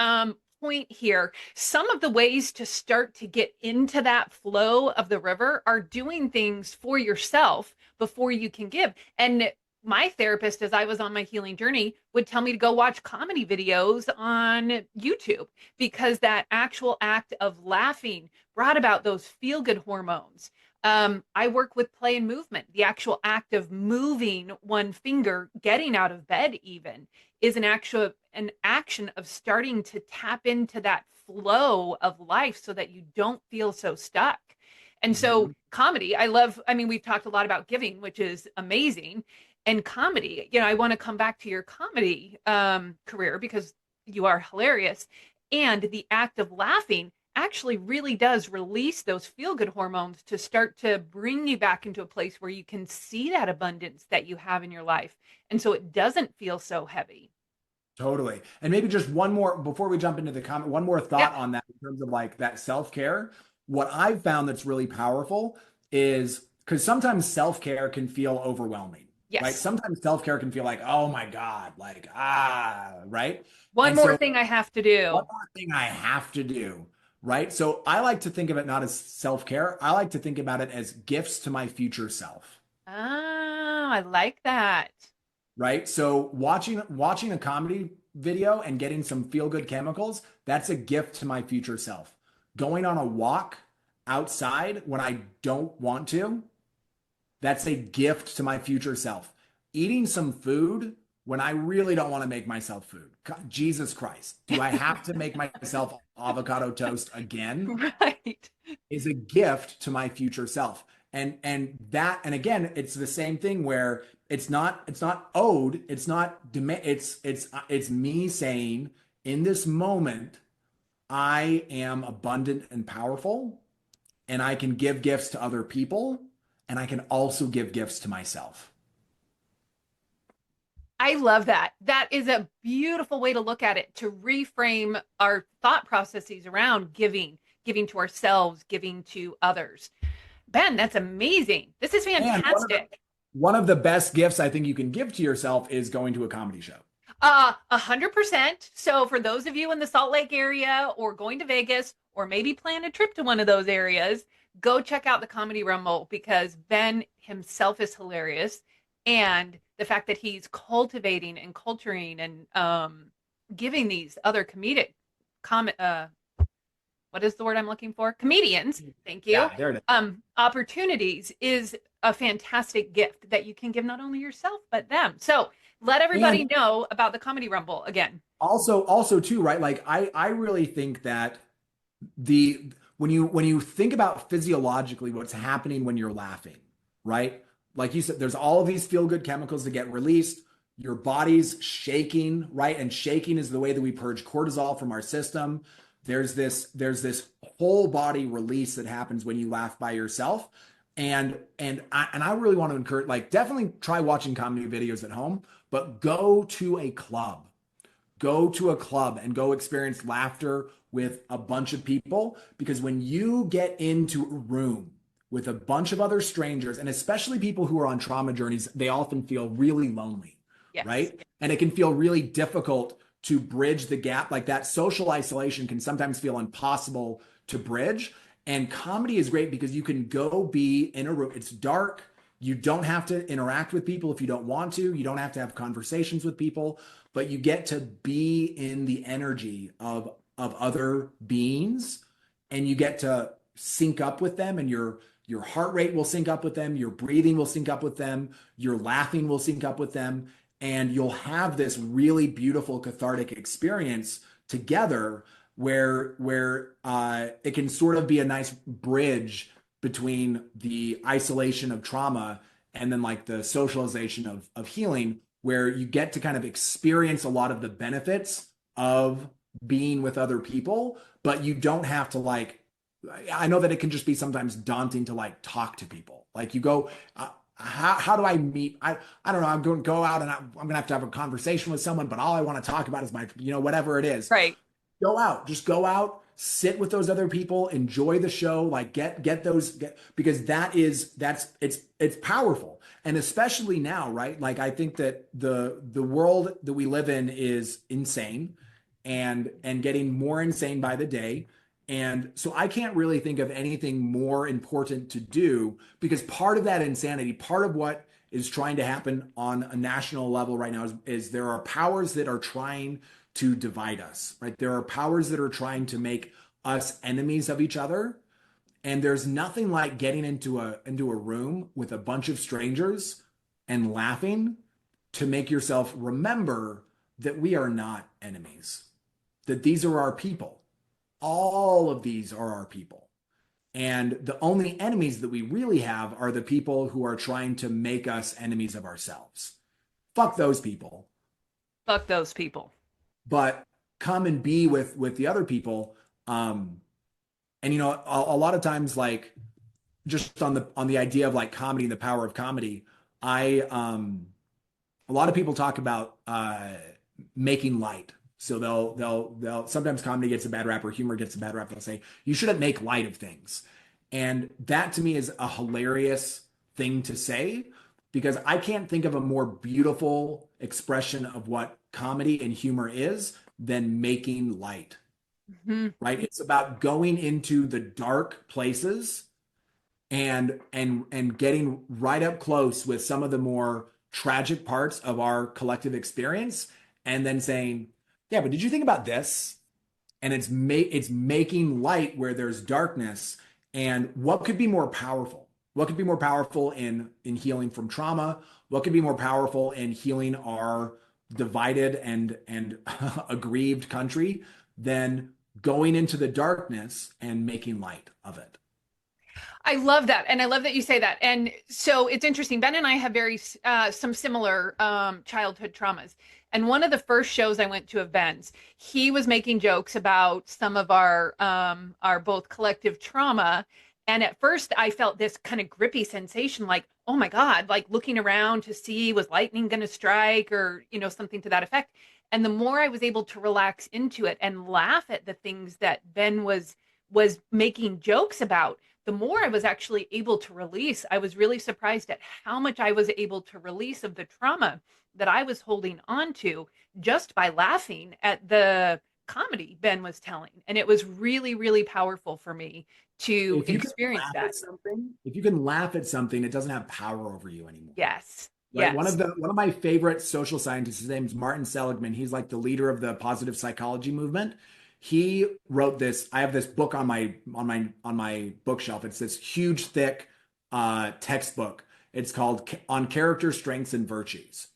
Speaker 1: point here. Some of the ways to start to get into that flow of the river are doing things for yourself before you can give. And my therapist, as I was on my healing journey, would tell me to go watch comedy videos on YouTube because that actual act of laughing brought about those feel good hormones. I work with play and movement. The actual act of moving one finger, getting out of bed, even is an action of starting to tap into that flow of life so that you don't feel so stuck. And so
Speaker 2: Mhm.
Speaker 1: comedy, I love, I mean, we've talked a lot about giving, which is amazing. And comedy, I want to come back to your comedy career because you are hilarious. And the act of laughing actually really does release those feel good hormones to start to bring you back into a place where you can see that abundance that you have in your life. And so it doesn't feel so heavy.
Speaker 2: Totally. And maybe just one more before we jump into the comment, one more
Speaker 1: Yep.
Speaker 2: thought on that in terms of like that self-care. What I've found that's really powerful is because sometimes self-care can feel overwhelming, right?
Speaker 1: Yes.
Speaker 2: Sometimes self-care can feel like, oh my God, like, right?
Speaker 1: One
Speaker 2: And
Speaker 1: more
Speaker 2: so
Speaker 1: thing I have to
Speaker 2: one
Speaker 1: do.
Speaker 2: more thing I have to do, right? So I like to think of it not as self-care. I like to think about it as gifts to my future self.
Speaker 1: Oh, I like that.
Speaker 2: Right? So watching a comedy video and getting some feel good chemicals, that's a gift to my future self. Going on a walk outside when I don't want to, that's a gift to my future self. Eating some food when I really don't want to make myself food. Jesus Christ. Do I have to make myself avocado toast again?
Speaker 1: Right.
Speaker 2: Is a gift to my future self. And again, it's the same thing where it's not owed, it's not it's me saying in this moment I am abundant and powerful and I can give gifts to other people and I can also give gifts to myself.
Speaker 1: I love that. That is a beautiful way to look at it, to reframe our thought processes around giving, giving to ourselves, giving to others. Ben, that's amazing. This is
Speaker 2: And one of the
Speaker 1: fantastic.
Speaker 2: one of the best gifts I think you can give to yourself is going to a comedy show.
Speaker 1: 100%. So for those of you in the Salt Lake area or going to Vegas or maybe plan a trip to one of those areas, go check out the Comedy Rumble because Ben himself is hilarious. And the fact that he's cultivating and culturing and giving these other comedic comment what is the word I'm looking for? Comedians, thank you.
Speaker 2: Yeah, there it is.
Speaker 1: Opportunities is a fantastic gift that you can give not only yourself but them. So let
Speaker 2: And
Speaker 1: everybody know about the Comedy Rumble again.
Speaker 2: also too, right? Like I really think that the when you think about physiologically what's happening when you're laughing, right? Like you said, there's all of these feel good chemicals that get released. Your body's shaking, right? And shaking is the way that we purge cortisol from our system. There's this whole body release that happens when you laugh by yourself. And I really want to encourage, like, definitely try watching comedy videos at home, but go to a club and go experience laughter with a bunch of people, because when you get into a room with a bunch of other strangers, and especially people who are on trauma journeys, they often feel really lonely,
Speaker 1: Yes.
Speaker 2: right? And it can feel really difficult to bridge the gap. Like, that social isolation can sometimes feel impossible to bridge. And comedy is great because you can go be in a room. It's dark. You don't have to interact with people if you don't want to. You don't have to have conversations with people, but you get to be in the energy of other beings, and you get to sync up with them, and your heart rate will sync up with them, your breathing will sync up with them, your laughing will sync up with them, and you'll have this really beautiful cathartic experience together where it can sort of be a nice bridge between the isolation of trauma and then like the socialization of healing, where you get to kind of experience a lot of the benefits of being with other people, but you don't have to, like, I know that it can just be sometimes daunting to like talk to people. Like, you go, how do I meet? I don't know. I'm going to go out and I'm going to have a conversation with someone, but all I want to talk about is my, whatever it is.
Speaker 1: Right.
Speaker 2: Just go out, sit with those other people, enjoy the show, like get those because it's powerful. And especially now, right? Like, I think that the world that we live in is insane, and getting more insane by the day. And so I can't really think of anything more important to do, because part of that insanity, part of what is trying to happen on a national level right now is there are powers that are trying to divide us, right? There are powers that are trying to make us enemies of each other. And there's nothing like getting into a room with a bunch of strangers and laughing to make yourself remember that we are not enemies, that these are our people. All of these are our people. And the only enemies that we really have are the people who are trying to make us enemies of ourselves. Fuck those people.
Speaker 1: Fuck those people.
Speaker 2: But come and be with the other people. And a lot of times, like, just on the idea of like comedy and the power of comedy, I a lot of people talk about making light. So they'll sometimes comedy gets a bad rap, or humor gets a bad rap. They'll say you shouldn't make light of things. And that to me is a hilarious thing to say, because I can't think of a more beautiful expression of what comedy and humor is than making light,
Speaker 1: Mhm.
Speaker 2: right? It's about going into the dark places and getting right up close with some of the more tragic parts of our collective experience, and then saying, yeah, but did you think about this? And it's making light where there's darkness. And what could be more powerful? What could be more powerful in healing from trauma? What could be more powerful in healing our divided and aggrieved country than going into the darkness and making light of it?
Speaker 1: I love that. And I love that you say that. And so it's interesting. Ben and I have very some similar childhood traumas. And one of the first shows I went to of Ben's, he was making jokes about some of our both collective trauma. And at first I felt this kind of grippy sensation, like, oh my God, like looking around to see, was lightning going to strike, or, something to that effect. And the more I was able to relax into it and laugh at the things that Ben was making jokes about, the more I was actually able to release. I was really surprised at how much I was able to release of the trauma that I was holding on to just by laughing at the comedy Ben was telling. And it was really, really powerful for me to
Speaker 2: If you can
Speaker 1: experience
Speaker 2: laugh
Speaker 1: that.
Speaker 2: at something, if you can laugh at something, it doesn't have power over you anymore.
Speaker 1: Yes.
Speaker 2: Right.
Speaker 1: Yes.
Speaker 2: One of my favorite social scientists, his name's Martin Seligman. He's like the leader of the positive psychology movement. He wrote this. I have this book on my bookshelf. It's this huge, thick textbook. It's called On Character, Strengths, and Virtues.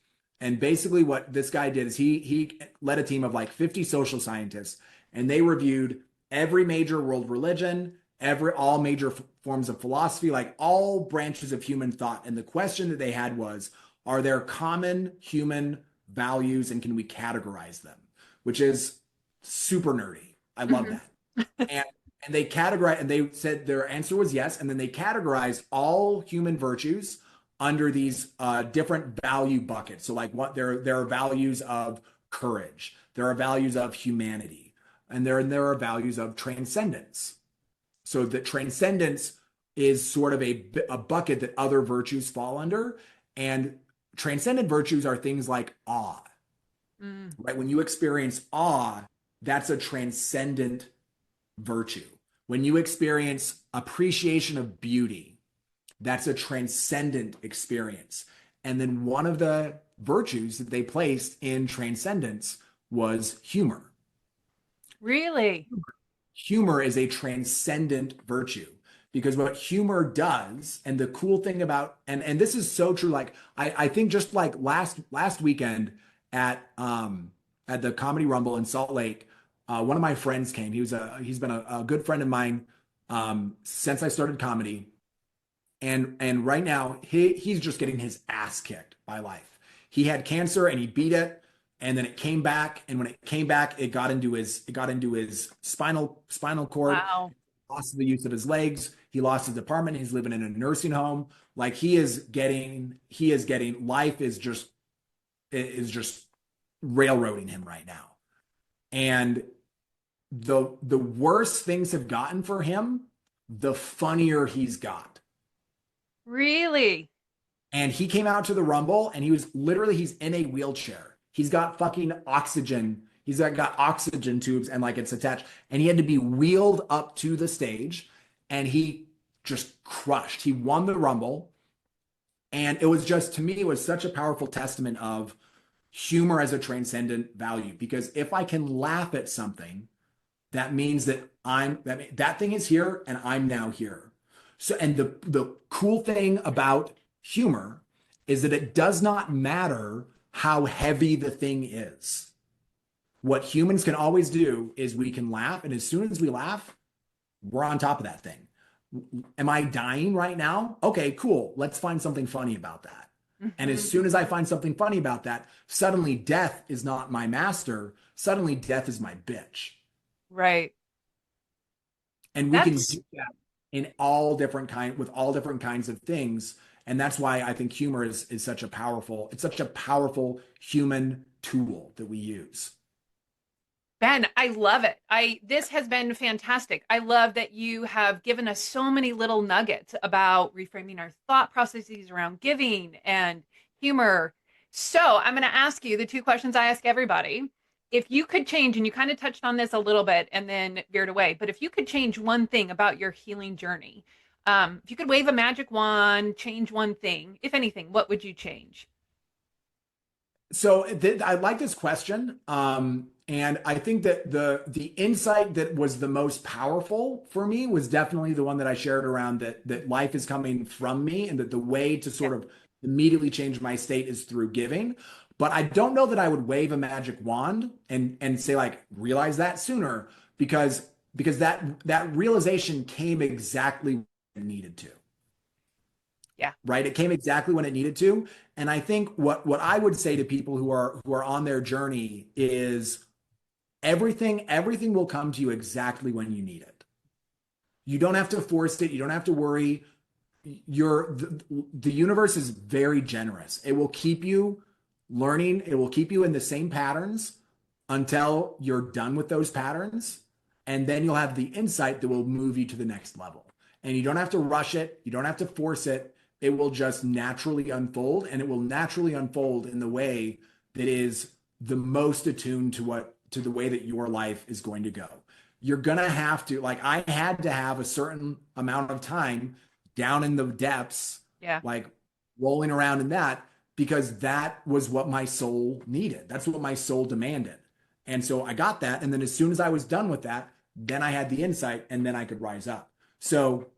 Speaker 2: And basically, what this guy did is he led a team of like 50 social scientists, and they reviewed every major world religion, every all major forms of philosophy, like all branches of human thought. And the question that they had was, are there common human values and can we categorize them? Which is super nerdy. I love
Speaker 1: Mm-hmm.
Speaker 2: that. And and they categorized and they said their answer was yes. And then they categorized all human virtues under these different value buckets. So like what there are values of courage, there are values of humanity, and there are values of transcendence. So the transcendence is sort of a bucket that other virtues fall under. And transcendent virtues are things like awe,
Speaker 1: Mm.
Speaker 2: right? When you experience awe, that's a transcendent virtue. When you experience appreciation of beauty, that's a transcendent experience. And then one of the virtues that they placed in transcendence was humor.
Speaker 1: Really?
Speaker 2: Humor is a transcendent virtue because what humor does, and the cool thing about, and this is so true, like I think just like last weekend at the Comedy Rumble in Salt Lake, one of my friends came. He's been a good friend of mine since I started comedy, and right now he's just getting his ass kicked by life. He had cancer and he beat it, and then it came back, and when it came back, it got into his spinal cord.
Speaker 1: Wow.
Speaker 2: Lost the use of his legs. He lost his apartment. He's living in a nursing home. Like he is getting life is just railroading him right now. And the worse things have gotten for him, the funnier he's got.
Speaker 1: Really?
Speaker 2: And he came out to the Rumble and he's in a wheelchair. He's got fucking oxygen. Got oxygen tubes and like it's attached. And he had to be wheeled up to the stage and he just crushed. He won the Rumble. And it was just, to me, it was such a powerful testament of humor as a transcendent value. Because if I can laugh at something, that means that that thing is here and I'm now here. So, and the cool thing about humor is that it does not matter how heavy the thing is. What humans can always do is we can laugh, and as soon as we laugh, we're on top of that thing. Am I dying right now? Okay, cool. Let's find something funny about that. And as
Speaker 1: Hmm.
Speaker 2: soon as I find something funny about that, suddenly death is not my master. Suddenly death is my bitch.
Speaker 1: Right.
Speaker 2: And we can
Speaker 1: That's
Speaker 2: do that in all different with all different kinds of things. And that's why I think humor is such a powerful human tool that we use.
Speaker 1: Ben, I love it. This has been fantastic. I love that you have given us so many little nuggets about reframing our thought processes around giving and humor. So, I'm going to ask you the two questions I ask everybody. If you could change, and you kind of touched on this a little bit and then veered away, but if you could change one thing about your healing journey, if you could wave a magic wand, change one thing, if anything, what would you change?
Speaker 2: So I like this question, and I think that the insight that was the most powerful for me was definitely the one that I shared around that life is coming from me, and that the way to
Speaker 1: Yeah.
Speaker 2: sort of immediately change my state is through giving. But I don't know that I would wave a magic wand and say like realize that sooner because that realization came exactly when it needed to,
Speaker 1: Yeah.
Speaker 2: right? It came exactly when it needed to. And I think what I would say to people who are on their journey is everything will come to you exactly when you need it. You don't have to force it. You don't have to worry. The universe is very generous. It will keep you learning. It will keep you in the same patterns until you're done with those patterns. And then you'll have the insight that will move you to the next level. and you don't have to rush it. You don't have to force it. It will just naturally unfold, and it will naturally unfold in the way that is the most attuned to the way that your life is going to go. You're gonna have to, like, I had to have a certain amount of time down in the depths,
Speaker 1: Yeah.
Speaker 2: like rolling around in that, because that was what my soul needed. That's what my soul demanded. And so I got that. And then as soon as I was done with that, then I had the insight and then I could rise up. So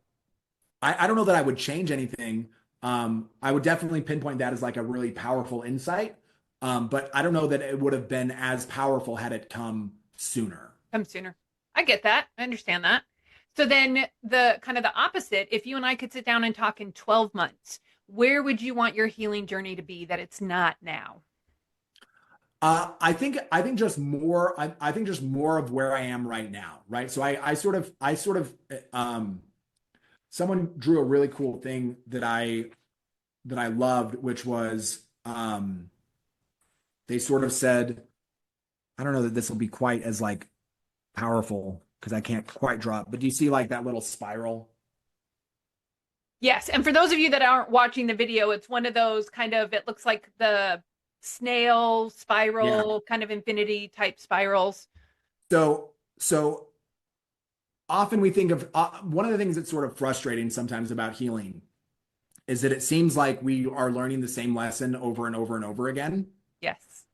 Speaker 2: I don't know that I would change anything. I would definitely pinpoint that as like a really powerful insight. But I don't know that it would have been as powerful had it come sooner.
Speaker 1: Come sooner. I get that. I understand that. So then the kind of the opposite, if you and I could sit down and talk in 12 months, where would you want your healing journey to be that it's not now?
Speaker 2: I think just more. I think just more of where I am right now, right? So I sort of someone drew a really cool thing that I loved, which was they sort of said, I don't know that this will be quite as like powerful because I can't quite draw it, but do you see like that little spiral?
Speaker 1: Yes. And for those of you that aren't watching the video, it's one of those kind of, it looks like the snail
Speaker 2: Yeah.
Speaker 1: spiral, kind of infinity type spirals.
Speaker 2: So often we think of one of the things that's sort of frustrating sometimes about healing is that it seems like we are learning the same lesson over and over and over again.
Speaker 1: Yes.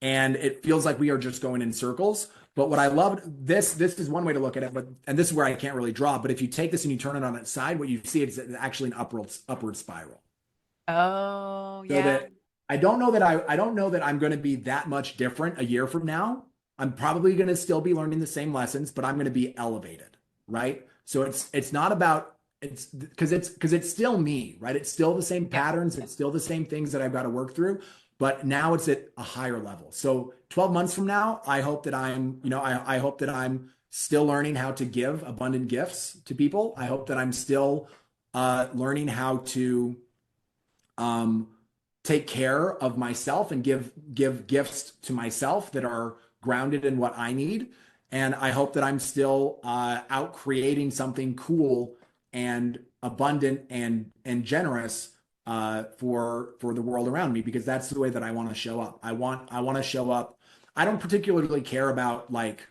Speaker 2: And it feels like we are just going in circles. But what I loved, this is one way to look at it, but and this is where I can't really draw. But if you take this and you turn it on its side, what you see is actually an upward spiral.
Speaker 1: Oh,
Speaker 2: So
Speaker 1: yeah.
Speaker 2: that I don't know that I'm going to be that much different a year from now. I'm probably going to still be learning the same lessons, but I'm going to be elevated, right? So it's not about it's because it's still me, right? It's still the same
Speaker 1: Yeah.
Speaker 2: patterns, it's still the same things that I've got to work through, but now it's at a higher level. So 12 months from now, I hope that I hope that I'm still learning how to give abundant gifts to people. I hope that I'm still learning how to um, take care of myself and give gifts to myself that are grounded in what I need. And I hope that I'm still out creating something cool and abundant and generous for the world around me, because that's the way that I want to show up. I want to show up. I don't particularly care about, like,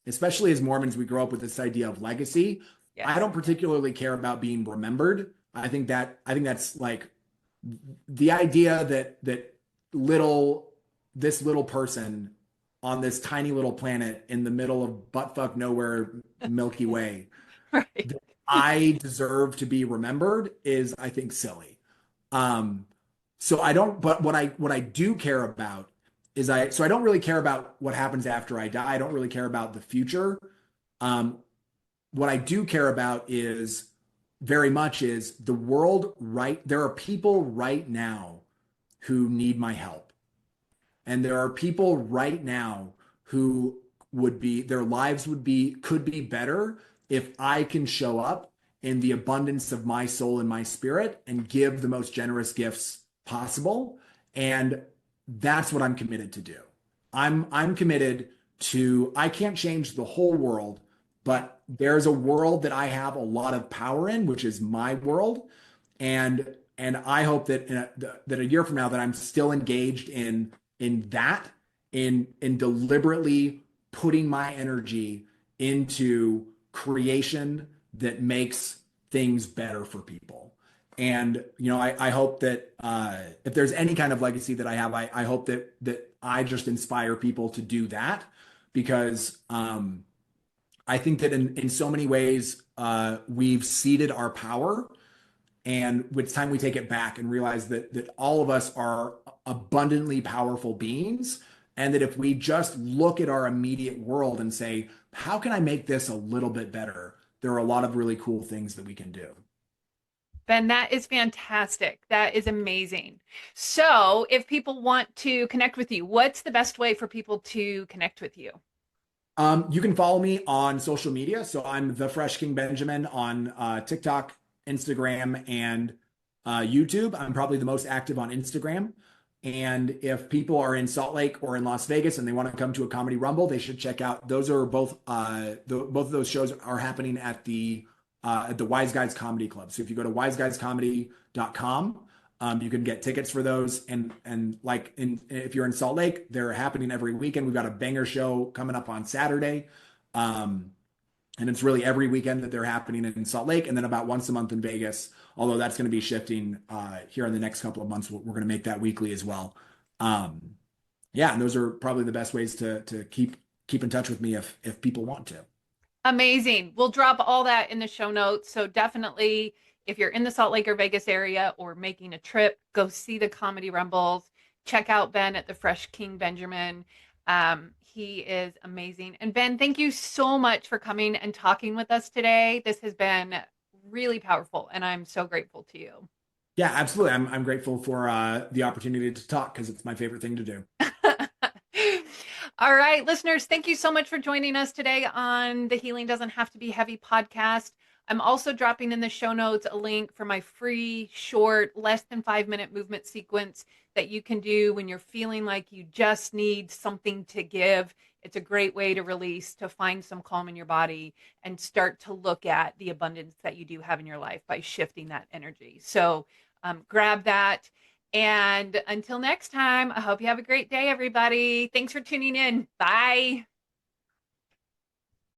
Speaker 2: especially as Mormons, we grow up with this idea of legacy. I
Speaker 1: Yes.
Speaker 2: don't particularly care about being remembered. I think that's like the idea that little this little person on this tiny little planet in the middle of buttfuck nowhere Milky Way
Speaker 1: Right.
Speaker 2: that I deserve to be remembered is, I think, silly. Um, so I don't, but what I do care about is I don't really care about what happens after I die. I don't really care about the future. Um, what I do care about is very much is the world, right? There are people right now who need my help. And there are people right now who would be, their lives could be better if I can show up in the abundance of my soul and my spirit and give the most generous gifts possible. And that's what I'm committed to do. I'm committed to, I can't change the whole world, but there's a world that I have a lot of power in, which is my world. And I hope that that a year from now that I'm still engaged in that, in deliberately putting my energy into creation that makes things better for people. And I hope that if there's any kind of legacy that I have, I hope that I just inspire people to do that, because I think that in so many ways we've ceded our power, and it's time we take it back and realize that all of us are abundantly powerful beings, and that if we just look at our immediate world and say, how can I make this a little bit better, there are a lot of really cool things that we can do.
Speaker 1: Ben, that is fantastic. That is amazing. So, if people want to connect with you, what's the best way for people to connect with you?
Speaker 2: You can follow me on social media. So I'm the Fresh King Benjamin on TikTok, Instagram, and YouTube. I'm probably the most active on Instagram. And if people are in Salt Lake or in Las Vegas and they want to come to a comedy rumble, they should check out. Those are both both of those shows are happening at the at the Wise Guys Comedy Club. So if you go to wiseguyscomedy.com, you can get tickets for those. And like if you're in Salt Lake, they're happening every weekend. We've got a banger show coming up on Saturday. Um, and it's really every weekend that they're happening in Salt Lake, and then about once a month in Vegas. Although that's going to be shifting here in the next couple of months. We're going to make that weekly as well. Um, yeah, and those are probably the best ways to keep in touch with me if people want to.
Speaker 1: Amazing. We'll drop all that in the show notes. So definitely, if you're in the Salt Lake or Vegas area or making a trip, go see the Comedy Rumbles. Check out Ben at the Fresh King Benjamin. He is amazing. And Ben, thank you so much for coming and talking with us today. This has been really powerful, and I'm so grateful to you.
Speaker 2: Yeah, absolutely. I'm grateful for the opportunity to talk because it's my favorite thing to do.
Speaker 1: All right, listeners, thank you so much for joining us today on the Healing Doesn't Have to Be Heavy podcast. I'm also dropping in the show notes a link for my free, short, less than 5 minute movement sequence that you can do when you're feeling like you just need something to give. It's a great way to release, to find some calm in your body and start to look at the abundance that you do have in your life by shifting that energy. So grab that. And until next time, I hope you have a great day, everybody. Thanks for tuning in. Bye.